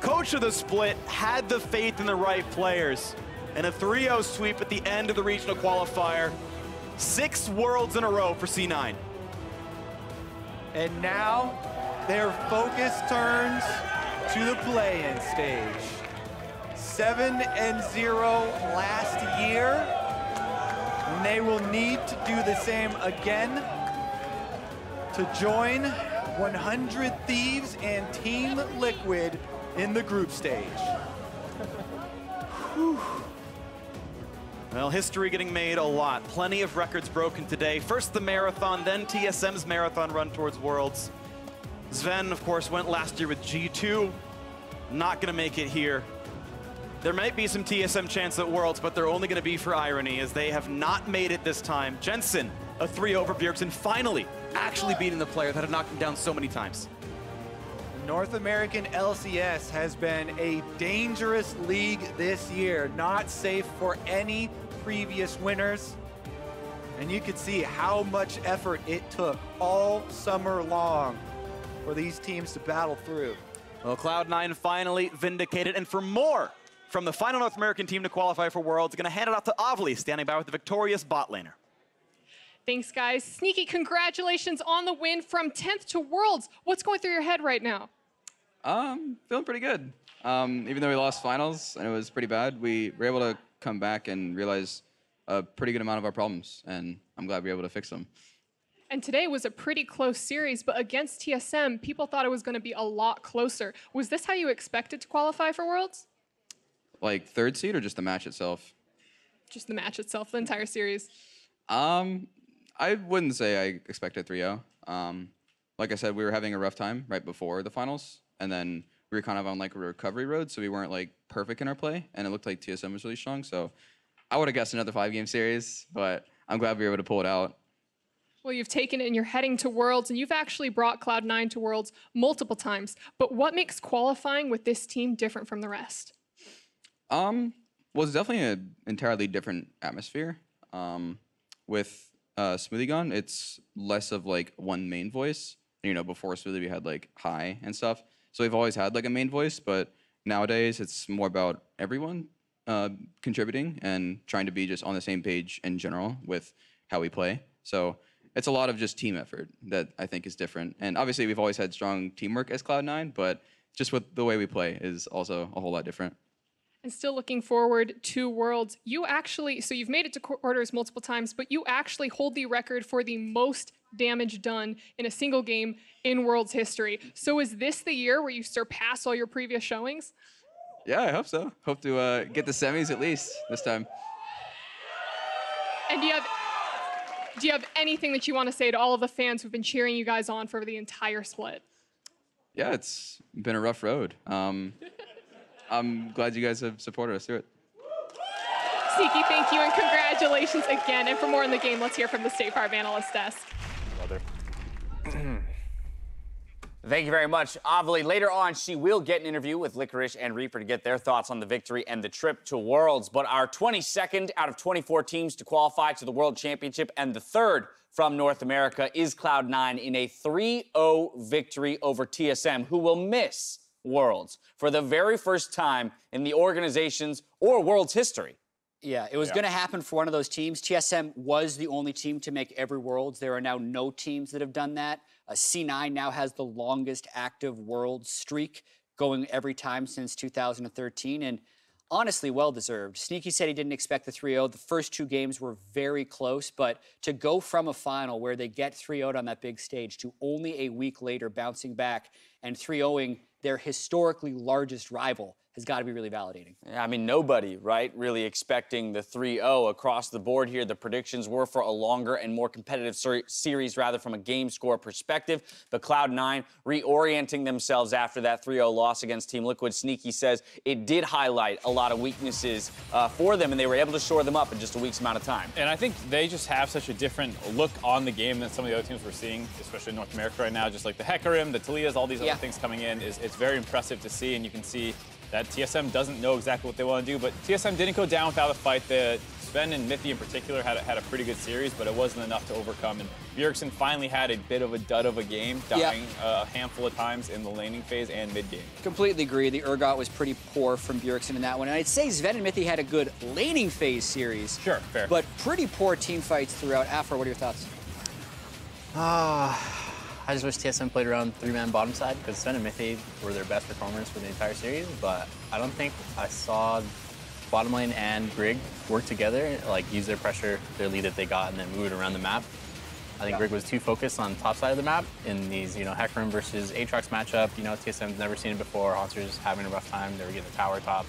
coach of the split had the faith in the right players. And a 3-0 sweep at the end of the regional qualifier. 6 Worlds in a row for C9. And now their focus turns to the play-in stage. 7-0 last year, and they will need to do the same again to join 100 Thieves and Team Liquid in the group stage. Whew. Well, history getting made a lot. Plenty of records broken today. First the marathon, then TSM's marathon run towards Worlds. Zven, of course, went last year with G2. Not gonna make it here. There might be some TSM chance at Worlds, but they're only gonna be for irony as they have not made it this time. Jensen, a 3 over Bjergsen, finally actually beating the player that had knocked him down so many times. North American LCS has been a dangerous league this year, not safe for any previous winners. And you could see how much effort it took all summer long for these teams to battle through. Well, Cloud9 finally vindicated, and for more from the final North American team to qualify for Worlds, going to hand it off to Avli, standing by with the victorious bot laner. Thanks, guys. Sneaky, congratulations on the win from 10th to Worlds. What's going through your head right now? Feeling pretty good. Even though we lost finals and it was pretty bad, we were able to come back and realize a pretty good amount of our problems, and I'm glad we were able to fix them. And today was a pretty close series, but against TSM, people thought it was going to be a lot closer. Was this how you expected to qualify for Worlds? Like 3rd seed or just the match itself? Just the match itself, the entire series. I wouldn't say I expected 3-0. Like I said, we were having a rough time right before the finals, and then we were kind of on like a recovery road, so we weren't like perfect in our play, and it looked like TSM was really strong. So I would have guessed another 5-game series, but I'm glad we were able to pull it out. Well, you've taken it and you're heading to Worlds, and you've actually brought Cloud9 to Worlds multiple times. But what makes qualifying with this team different from the rest? Well, it's definitely an entirely different atmosphere. With Smoothie Gun, it's less of like one main voice. You know, before Smoothie we had like High and stuff. So we've always had like a main voice, but nowadays it's more about everyone contributing and trying to be just on the same page in general with how we play. So it's a lot of just team effort that I think is different. And obviously we've always had strong teamwork as Cloud9, but just with the way we play is also a whole lot different. And still looking forward to Worlds. You actually, so you've made it to quarters multiple times, but you actually hold the record for the most damage done in a single game in Worlds history. So is this the year where you surpass all your previous showings? Yeah, I hope so. Hope to get the semis at least this time. And do you have anything that you want to say to all of the fans who've been cheering you guys on for the entire split? Yeah, it's been a rough road. I'm glad you guys have supported us through it. Sneaky, thank you, and congratulations again. And for more in the game, let's hear from the State Farm Analyst Desk. Thank you very much, Avali. Later on, she will get an interview with Licorice and Reaper to get their thoughts on the victory and the trip to Worlds. But our 22nd out of 24 teams to qualify to the World Championship and the third from North America is Cloud9 in a 3-0 victory over TSM, who will miss Worlds for the very first time in the organization's or Worlds history. Yeah, it was going to happen for one of those teams. TSM was the only team to make every Worlds. There are now no teams that have done that. C9 now has the longest active Worlds streak, going every time since 2013, and honestly, well-deserved. Sneaky said he didn't expect the 3-0. The first two games were very close, but to go from a final where they get 3-0'd on that big stage to only a week later bouncing back and 3-0ing their historically largest rival has got to be really validating. Yeah, I mean, nobody, right, really expecting the 3-0 across the board here. The predictions were for a longer and more competitive series, rather, from a game score perspective. But Cloud9 reorienting themselves after that 3-0 loss against Team Liquid. Sneaky says it did highlight a lot of weaknesses for them, and they were able to shore them up in just a week's amount of time. And I think they just have such a different look on the game than some of the other teams we're seeing, especially in North America right now. Just like the Hecarim, the Taliyahs, all these other things coming in, it's very impressive to see, and you can see that TSM doesn't know exactly what they want to do, but TSM didn't go down without a fight. The Zven and Mithy in particular had a pretty good series, but it wasn't enough to overcome. And Bjergsen finally had a bit of a dud of a game, dying a handful of times in the laning phase and mid-game. Completely agree. The Urgot was pretty poor from Bjergsen in that one. And I'd say Zven and Mithy had a good laning phase series. Sure, fair. But pretty poor team fights throughout. Afro, what are your thoughts? I just wish TSM played around three-man bottom side, because Zven and Mithy were their best performers for the entire series, but I don't think I saw bottom lane and Grig work together, like use their pressure, their lead that they got, and then move it around the map. I think Grig was too focused on top side of the map in these, Hecarim versus Aatrox matchup. TSM's never seen it before. Hauntzer's having a rough time. They were getting the tower top.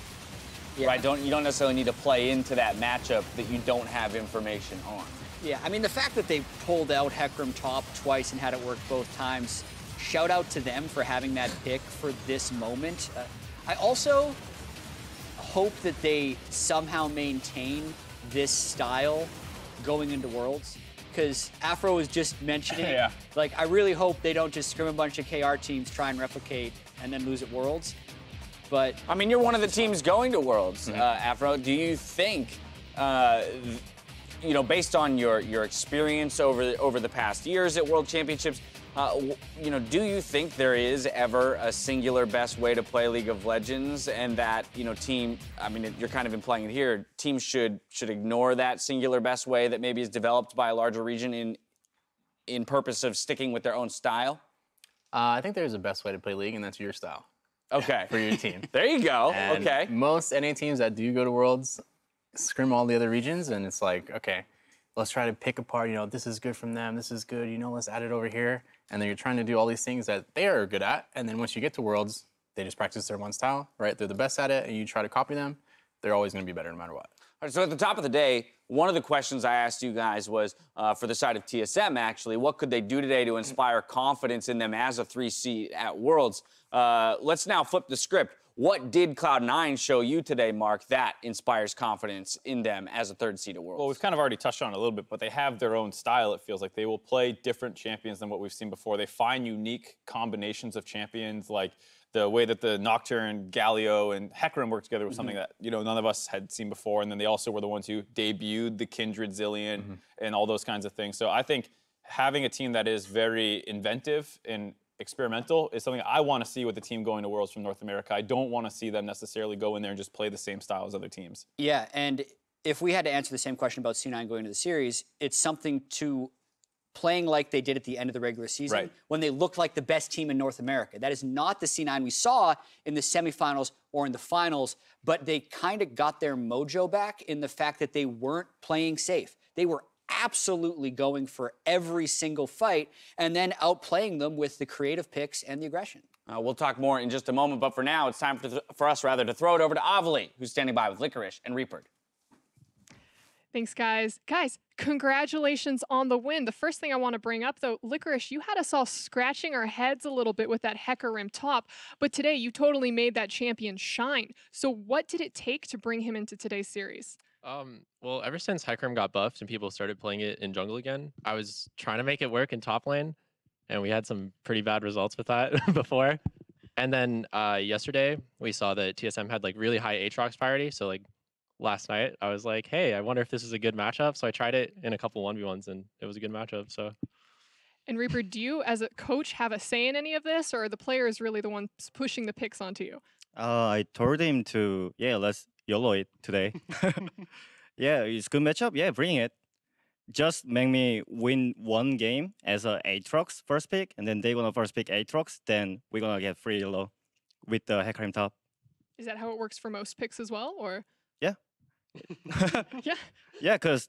Yeah. Right, you don't necessarily need to play into that matchup that you don't have information on. Yeah, I mean, the fact that they pulled out Hecarim top twice and had it work both times, shout out to them for having that pick for this moment. I also hope that they somehow maintain this style going into Worlds, because Afro was just mentioning it. Like, I really hope they don't just scrim a bunch of KR teams, try and replicate, and then lose at Worlds. But I mean, you're one of the teams going to Worlds, Afro. Do you think, based on your experience over the past years at World Championships, do you think there is ever a singular best way to play League of Legends, and that team? I mean, you're kind of implying it here. Teams should ignore that singular best way that maybe is developed by a larger region in purpose of sticking with their own style. I think there's a best way to play League, and that's your style. Okay. For your team. There you go. And okay. Most NA teams that do go to Worlds scrim all the other regions, and it's like, okay, let's try to pick apart, this is good from them, this is good, let's add it over here. And then you're trying to do all these things that they are good at, and then once you get to Worlds, they just practice their one style, right? They're the best at it, and you try to copy them, they're always going to be better no matter what. All right, so at the top of the day, one of the questions I asked you guys was, for the side of TSM, actually, what could they do today to inspire confidence in them as a 3 seed at Worlds? Let's now flip the script. What did Cloud9 show you today, Mark, that inspires confidence in them as a 3rd seed at Worlds? Well, we've kind of already touched on it a little bit, but they have their own style, it feels like. They will play different champions than what we've seen before. They find unique combinations of champions, like the way that the Nocturne, Galio, and Hecarim worked together was something that none of us had seen before. And then they also were the ones who debuted the Kindred Zillion and all those kinds of things. So I think having a team that is very inventive and experimental is something I want to see with the team going to Worlds from North America. I don't want to see them necessarily go in there and just play the same style as other teams. Yeah, and if we had to answer the same question about C9 going into the series, it's something to playing like they did at the end of the regular season when they looked like the best team in North America. That is not the C9 we saw in the semifinals or in the finals, but they kind of got their mojo back in the fact that they weren't playing safe. They were absolutely going for every single fight and then outplaying them with the creative picks and the aggression. We'll talk more in just a moment, but for now, it's time for us to throw it over to Avali, who's standing by with Licorice and Reaper. Thanks, guys. Guys, congratulations on the win. The first thing I want to bring up, though, Licorice, you had us all scratching our heads a little bit with that Hecarim top, but today you totally made that champion shine. So what did it take to bring him into today's series? Well, ever since Hecarim got buffed and people started playing it in jungle again, I was trying to make it work in top lane, and we had some pretty bad results with that before. And then yesterday, we saw that TSM had like really high Aatrox priority, so like last night, I was like, hey, I wonder if this is a good matchup. So I tried it in a couple 1v1s, and it was a good matchup. So. And Reaper, do you, as a coach, have a say in any of this, or are the players really the ones pushing the picks onto you? I told him to, let's YOLO it today. Yeah, it's good matchup. Yeah, bring it. Just make me win one game as a Aatrox first pick, and then they gonna first pick Aatrox. Then we're gonna get free YOLO with the Hecarim top. Is that how it works for most picks as well, or? Yeah. Yeah. Yeah, because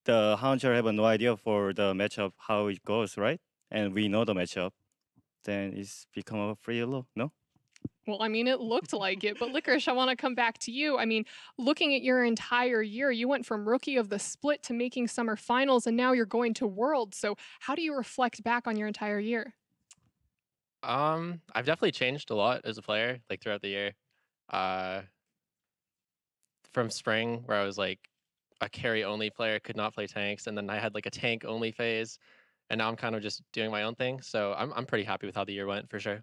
the Hauntzer have no idea for the matchup how it goes, right? And we know the matchup. Then it's become a free YOLO, no? Well, I mean, it looked like it, but Licorice, I want to come back to you. I mean, looking at your entire year, you went from rookie of the split to making summer finals, and now you're going to Worlds. So how do you reflect back on your entire year? I've definitely changed a lot as a player, like throughout the year. From spring, where I was like a carry-only player, could not play tanks, and then I had like a tank-only phase, and now I'm kind of just doing my own thing. So I'm pretty happy with how the year went, for sure.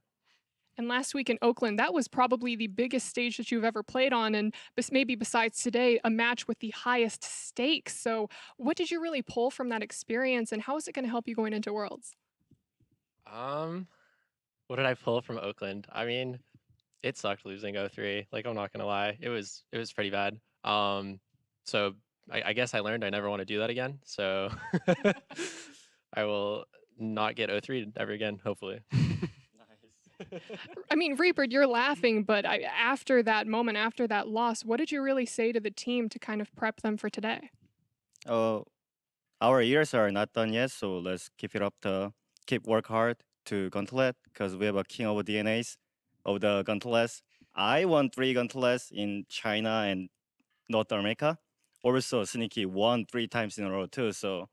And last week in Oakland, that was probably the biggest stage that you've ever played on, and maybe besides today, a match with the highest stakes. So what did you really pull from that experience, and how is it going to help you going into Worlds? What did I pull from Oakland? I mean, it sucked losing 0-3. Like, I'm not going to lie. It was pretty bad. So I guess I learned I never want to do that again. So I will not get 0-3 ever again, hopefully. I mean, Reaper, you're laughing, but after that moment, after that loss, what did you really say to the team to kind of prep them for today? Our years are not done yet, so let's keep it up keep work hard to Gauntlet, because we have a king of DNAs of the Gauntlets. I won 3 Gauntlets in China and North America. Also, Sneaky won 3 times in a row too, so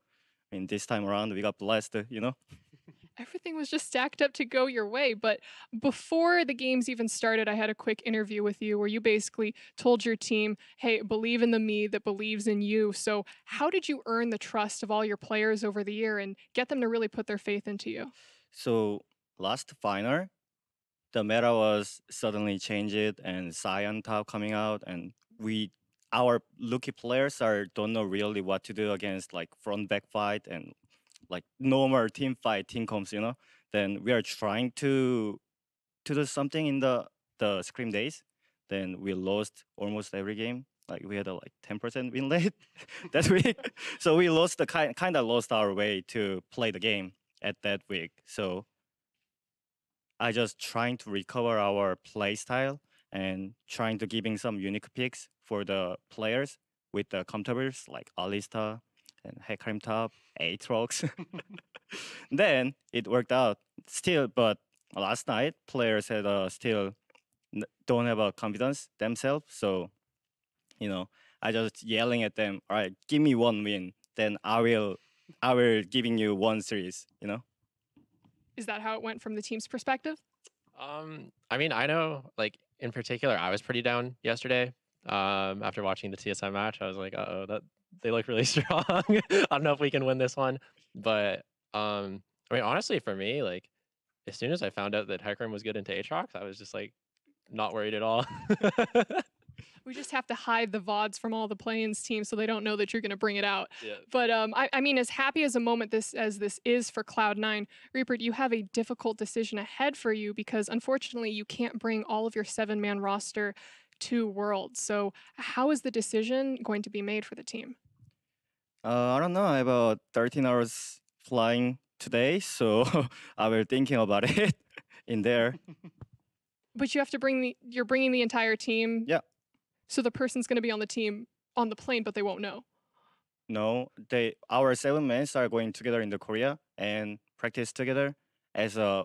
I mean, this time around, we got blessed, you know? Everything was just stacked up to go your way. But before the games even started, I had a quick interview with you where you basically told your team, hey, believe in the me that believes in you. So how did you earn the trust of all your players over the year and get them to really put their faith into you? So last final, the meta was suddenly changed and Xayah top coming out, and our rookie players don't know really what to do against like front back fight and like normal team fight, team comps, you know. Then we are trying to do something in the scrim days. Then we lost almost every game. Like we had a like 10% win rate that week. So we lost kind of lost our way to play the game at that week. So I just trying to recover our play style and trying to giving some unique picks for the players with the comparables like Alistar and Hecarim top, Aatrox. Then it worked out still, but last night players had still don't have a confidence themselves. So, you know, I just yelling at them, all right, give me 1 win, then I will giving you 1 series, you know? Is that how it went from the team's perspective? I mean, I know, like, in particular, I was pretty down yesterday. After watching the TSM match, I was like, uh-oh, they look really strong. I don't know if we can win this one. But, I mean, honestly, for me, like, as soon as I found out that Hecarim was good into Aatrox, I was just like not worried at all. We just have to hide the VODs from all the play-ins teams so they don't know that you're going to bring it out. Yeah. But I mean, as happy as a moment as this is for Cloud9, Reaper, you have a difficult decision ahead for you because unfortunately you can't bring all of your 7-man roster to Worlds. So how is the decision going to be made for the team? I don't know. I have about 13 hours flying today, so I will thinking about it in there. But you have to you're bringing the entire team. Yeah. So the person's going to be on the team on the plane, but they won't know. No, our 7 men are going together in the Korea and practice together as a.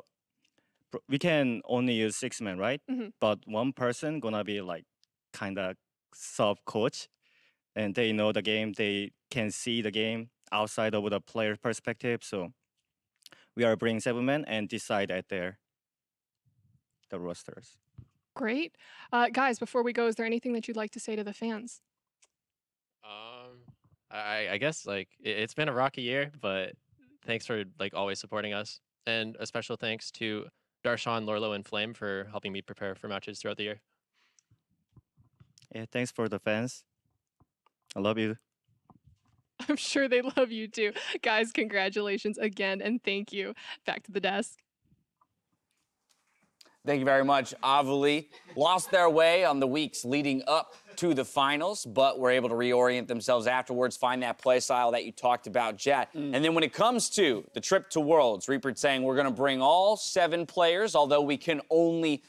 We can only use 6 men, right? Mm-hmm. But one person gonna be like kind of sub coach, and they know the game. They can see the game outside of the player perspective. So we are bringing 7 men and decide at the rosters. Great. Guys, before we go, is there anything that you'd like to say to the fans? I guess like it's been a rocky year, but thanks for like always supporting us. And a special thanks to Darshan, Lorlo, and Flame for helping me prepare for matches throughout the year. Yeah, thanks for the fans. I love you. I'm sure they love you too. Guys, congratulations again, and thank you. Back to the desk. Thank you very much. Avali lost their way on the weeks leading up to the finals, but were able to reorient themselves afterwards, find that play style that you talked about, Jet. And then when it comes to the trip to Worlds, Reaper saying we're going to bring all 7 players, although we can only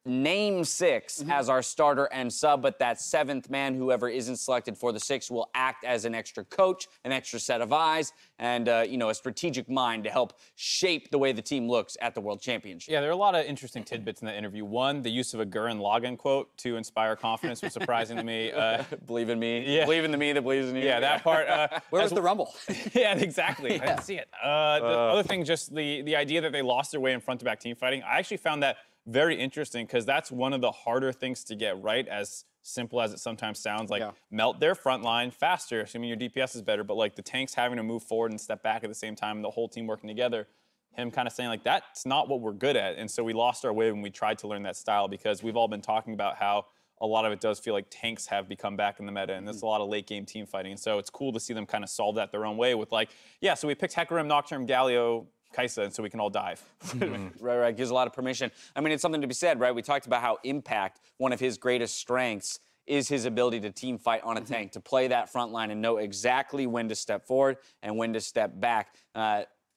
name 6 as our starter and sub, but that 7th man, whoever isn't selected for the 6, will act as an extra coach, an extra set of eyes, and you know, a strategic mind to help shape the way the team looks at the World Championship. Yeah, there are a lot of interesting tidbits in that interview. One, the use of a Gurren Lagann quote to inspire confidence was surprising to me. Believe in me. Yeah. Believe in the me that believes in you. Yeah, that part. Where was the Rumble? Yeah, exactly. I didn't see it. The other thing, just the idea that they lost their way in front-to-back team fighting. I actually found that very interesting because that's one of the harder things to get right, as simple as it sometimes sounds. Like, melt their front line faster, assuming your DPS is better, but like the tanks having to move forward and step back at the same time and the whole team working together. Him kind of saying like, that's not what we're good at. And so we lost our way when we tried to learn that style, because we've all been talking about how a lot of it does feel like tanks have become back in the meta, and there's a lot of late game team fighting. And so it's cool to see them kind of solve that their own way with like, yeah, so we picked Hecarim, Nocturne, Galio, Xayah, and so we can all dive. Right, gives a lot of permission. I mean, it's something to be said, right? We talked about how Impact, one of his greatest strengths, is his ability to team fight on a tank, to play that front line and know exactly when to step forward and when to step back.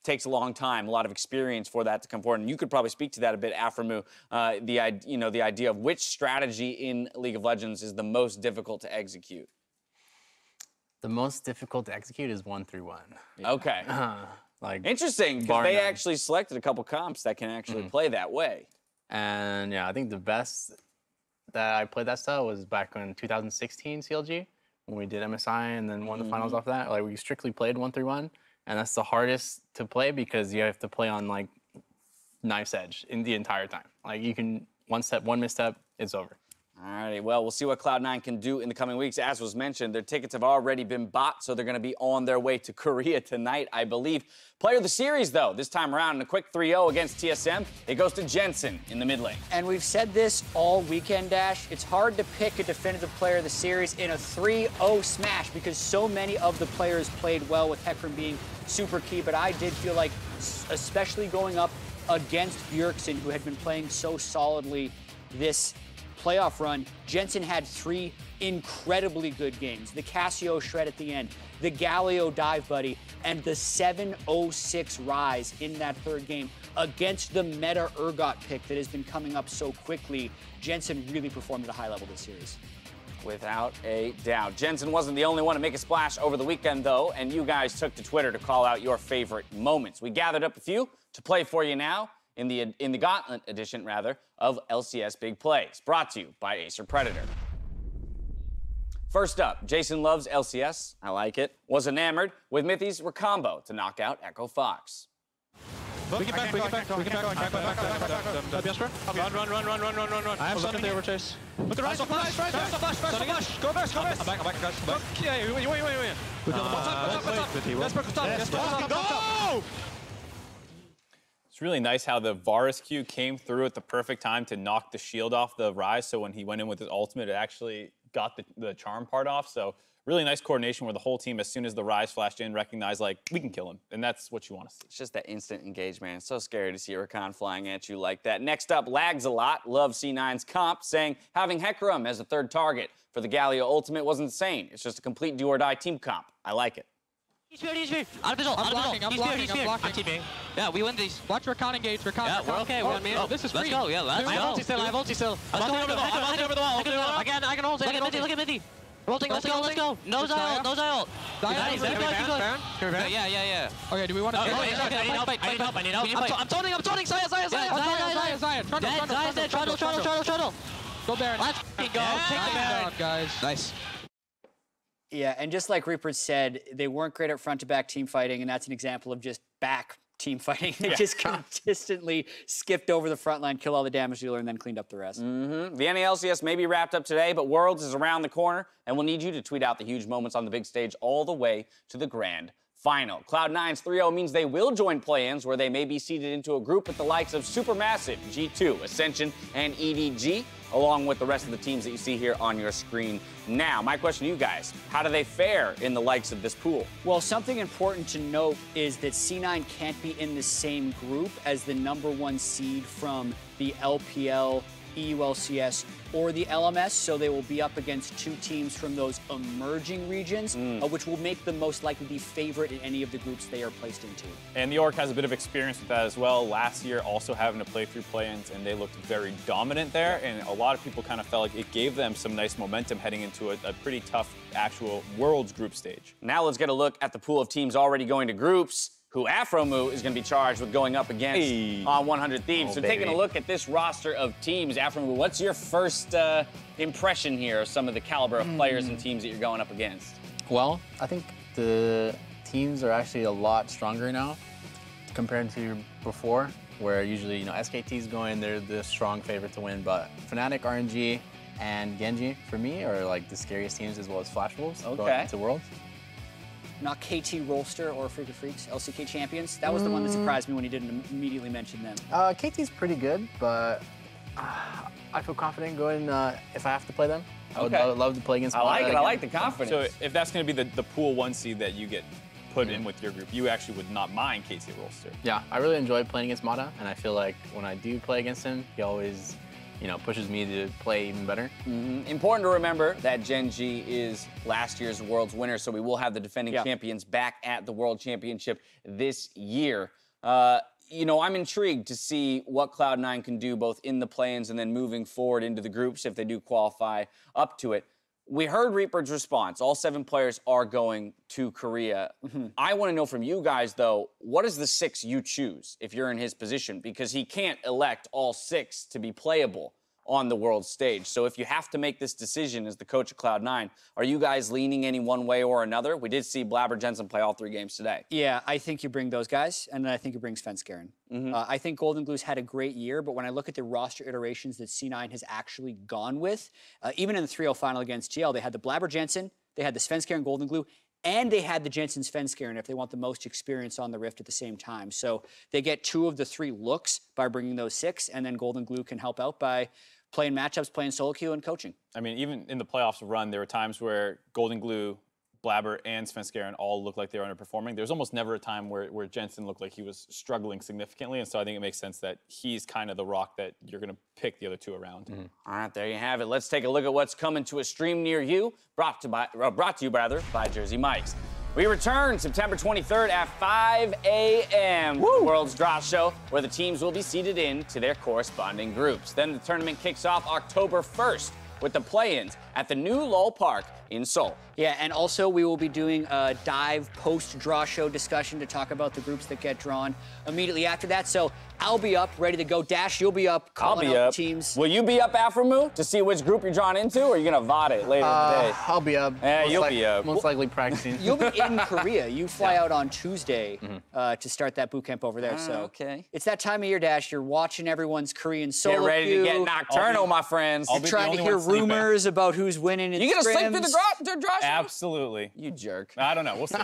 Takes a long time, a lot of experience for that to come forward. And you could probably speak to that a bit, Aframu. The idea of which strategy in League of Legends is the most difficult to execute. The most difficult to execute is 1-3-1. Okay. Like, interesting, because they actually selected a couple comps that can actually play that way. And yeah, I think the best that I played that style was back in 2016 CLG, when we did MSI and then won the finals off that. Like, we strictly played 1-3-1, and that's the hardest to play because you have to play on like knife's edge in the entire time. Like, you can one misstep, it's over. All righty, well, we'll see what Cloud9 can do in the coming weeks. As was mentioned, their tickets have already been bought, so they're going to be on their way to Korea tonight, I believe. Player of the series, though, this time around in a quick 3-0 against TSM, it goes to Jensen in the mid lane. And we've said this all weekend, Dash. It's hard to pick a definitive player of the series in a 3-0 smash because so many of the players played well, with Hecarim being super key. But I did feel like, especially going up against Bjergsen, who had been playing so solidly this playoff run, Jensen had 3 incredibly good games. The Cassio shred at the end, the Galio dive buddy, and the 7-0-6 Ryze in that 3rd game against the meta Urgot pick that has been coming up so quickly. Jensen really performed at a high level this series. Without a doubt. Jensen wasn't the only one to make a splash over the weekend, though, and you guys took to Twitter to call out your favorite moments. We gathered up a few to play for you now in the Gauntlet edition, rather, of LCS Big Plays, brought to you by Acer Predator. First up, Jason loves LCS, I like it, was enamored with Mithy's Recombo to knock out Echo Fox. We get back. Bjergsen. Run. I have something there, Chase. Look at Ryze. Flash. Go back. I'm back, guys. Yeah, wait. We're on the bottom. Let's go. It's really nice how the Varus Q came through at the perfect time to knock the shield off the Ryze. So when he went in with his ultimate, it actually got the charm part off. So really nice coordination where the whole team, as soon as the Ryze flashed in, recognized, like, we can kill him. And that's what you want to see. It's just that instant engagement. It's so scary to see Rakan flying at you like that. Next up, Lags a Lot. Love C9's comp, saying having Hecarim as a third target for the Galio ultimate was insane. It's just a complete do-or-die team comp. I like it. He's spear. I'm blocking. I'm teaming. Yeah, we win these. Watch Rakan engage. Rakan. Yeah, we're okay. This is free. Let's go. Yeah, let's go. I have ulti still. I'm over the wall. I can hold it. Look at Mithy. Rolling, let's go. No Zeyzal. Yeah. Okay, do we want to... I need help. I'm toning. Xayah. Trundle. Go Baron. Let's go. Take the Baron, guys. Nice. Yeah, and just like Reaper said, they weren't great at front-to-back team fighting, and that's an example of just back team fighting. They just consistently skipped over the front line, killed all the damage dealer, and then cleaned up the rest. The NALCS may be wrapped up today, but Worlds is around the corner, and we'll need you to tweet out the huge moments on the big stage all the way to the grand final. Cloud9's 3-0 means they will join play-ins where they may be seeded into a group with the likes of Supermassive, G2, Ascension, and EDG, along with the rest of the teams that you see here on your screen now. My question to you guys, how do they fare in the likes of this pool? Well, something important to note is that C9 can't be in the same group as the #1 seed from the LPL, EULCS, or the LMS, so they will be up against 2 teams from those emerging regions, which will make them most likely the favorite in any of the groups they are placed into. And New York has a bit of experience with that as well. Last year, also having to play through play-ins, and they looked very dominant there, and a lot of people kind of felt like it gave them some nice momentum heading into a pretty tough actual Worlds group stage. Now let's get a look at the pool of teams already going to groups, who Afromu is going to be charged with going up against on 100 Thieves. So taking a look at this roster of teams, Afromu, what's your first impression here of some of the caliber of players and teams that you're going up against? Well, I think the teams are actually a lot stronger now compared to before, where usually, you know, SKT's going, they're the strong favorite to win, but Fnatic, RNG, and Genji, for me, are like the scariest teams as well as Flash Wolves going into Worlds. Not KT Rolster or Freaker Freaks, LCK champions. That was the one that surprised me when he didn't immediately mention them. KT's pretty good, but I feel confident going if I have to play them. I would love to play against them. I like the confidence. So if that's going to be the pool 1 seed that you get put in with your group, you actually would not mind KT Rolster. Yeah, I really enjoy playing against Mata, and I feel like when I do play against him, he always, you know, pushes me to play even better. Important to remember that Genji is last year's Worlds winner, so we will have the defending champions back at the World Championship this year. You know, I'm intrigued to see what Cloud9 can do both in the play-ins and then moving forward into the groups if they do qualify up to it. We heard Reaper's response. All 7 players are going to Korea. I want to know from you guys, though, what is the 6 you choose if you're in his position? Because he can't elect all 6 to be playable on the world stage. So if you have to make this decision as the coach of Cloud9, are you guys leaning any one way or another? We did see Blaber Jensen play all 3 games today. Yeah, I think you bring those guys, and then I think you bring Svenskeren. I think Golden Glue's had a great year, but when I look at the roster iterations that C9 has actually gone with, even in the 3-0 final against GL, they had the Blaber Jensen, they had the Svenskeren Golden Glue, and they had the Jensen Svenskeren if they want the most experience on the Rift at the same time. So they get 2 of the 3 looks by bringing those 6, and then Golden Glue can help out by playing matchups, playing solo queue, and coaching. I mean, even in the playoffs run, there were times where Golden Glue, Blaber, and Svenskeren all looked like they were underperforming. There's almost never a time where Jensen looked like he was struggling significantly, and so I think it makes sense that he's kind of the rock that you're going to pick the other 2 around. All right, there you have it. Let's take a look at what's coming to a stream near you, brought to you by Jersey Mike's. We return September 23rd at 5 a.m. for the World's Draw Show, where the teams will be seeded in to their corresponding groups. Then the tournament kicks off October 1st with the play-ins at the new LOL Park in Seoul. Yeah, and also we will be doing a dive post-draw show discussion to talk about the groups that get drawn immediately after that. So I'll be up, ready to go. Dash, you'll be up, calling out teams. Will you be up, Afromu, to see which group you're drawn into, or are you going to VOD it later in the day? I'll be up. Yeah, you'll be up. Most likely practicing. You'll be in Korea. You fly out on Tuesday to start that boot camp over there. So it's that time of year, Dash. You're watching everyone's Korean solo Get ready queue. to get nocturnal, my friends. I'll be trying the to only hear one rumors about who's winning in You gonna sleep scrims? through the draw? Absolutely. You jerk. I don't know. We'll see.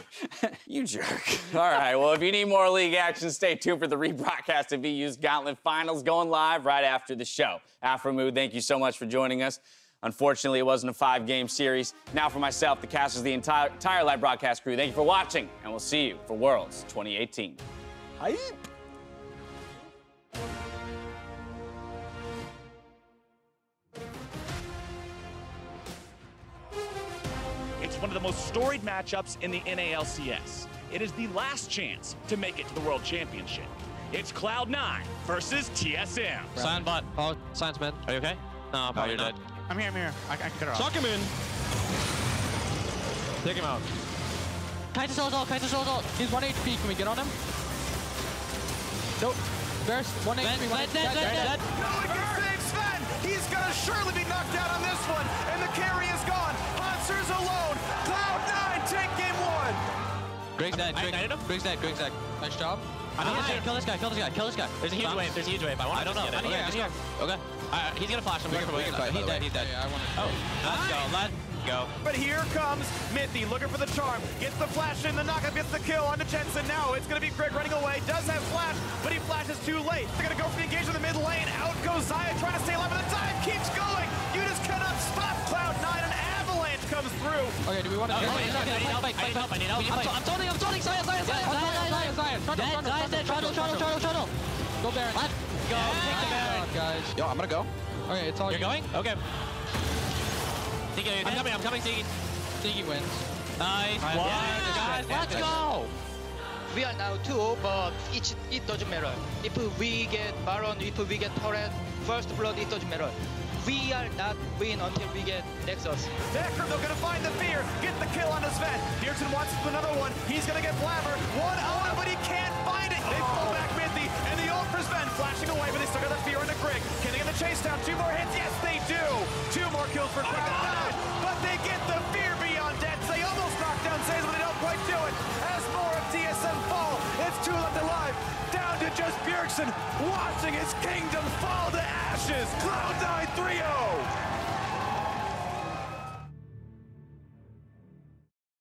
You jerk. All right, well, if you need more league action, stay tuned for the rebroadcast of VU's Gauntlet Finals going live right after the show. Afromood, thank you so much for joining us. Unfortunately, it wasn't a 5-game series. Now for myself, the casters, the entire live broadcast crew, thank you for watching, and we'll see you for Worlds 2018. Hype! It's one of the most storied matchups in the NALCS. It is the last chance to make it to the World Championship. It's Cloud9 versus TSM. Sign bot. Oh, Science man. Are you okay? No, probably not. I'm here. I can cut her off. Suck him in. Take him out. Kaiser Zeyzal. He's 1 HP. Can we get on him? Nope. There's 1 HP. Dead. No one can save Zven. He's gonna surely be knocked out on this one, and the carry is gone. Hauntzer's alone. Cloud9 take game 1. Grig's dead. Nice job. Kill this guy. There's a huge wave. I don't know. Okay. He's gonna flash him. He's dead. Yeah, I want Oh, let's go. But here comes Mithy looking for the charm. Gets the flash in, the knockup gets the kill onto Jensen. Now it's going to be Grig running away. Does have flash, but he flashes too late. They're going to go for the engagement in the mid lane. Out goes Xayah trying to stay alive, but the time keeps going. You just cannot stop Cloud9. An avalanche comes through. Okay, do we want to... I need help. I'm toting. Xayah. Shuttle. Go Baron. Let's go. Take the Baron. Guys. Yo, I'm gonna go. Okay, it's all You're going? Okay. I'm coming, Ziggy. Ziggy wins. Nice. Guys, let's go. We are now 2, but it doesn't matter. If we get Baron, if we get Torrent, First Blood, it doesn't matter. We are not win until we get Nexus. Hecarim, they're going to find the fear. Get the kill on Zven. Bjergsen wants another one. He's going to get Blaber. One on him, but he can't find it. They pull back Mithy, and the ult for Zven flashing away, but they still got the fear into Grig. Can they get the chase down? 2 more hits? Yes, they do. 2 more kills for Cloud9, but they get the fear beyond dead. They almost knock down Zeyzal, but they don't quite do it. As more of TSM fall, it's 2 left alive. Down to just Bjergsen, watching his kingdom fall to ashes. Cloud9 3-0.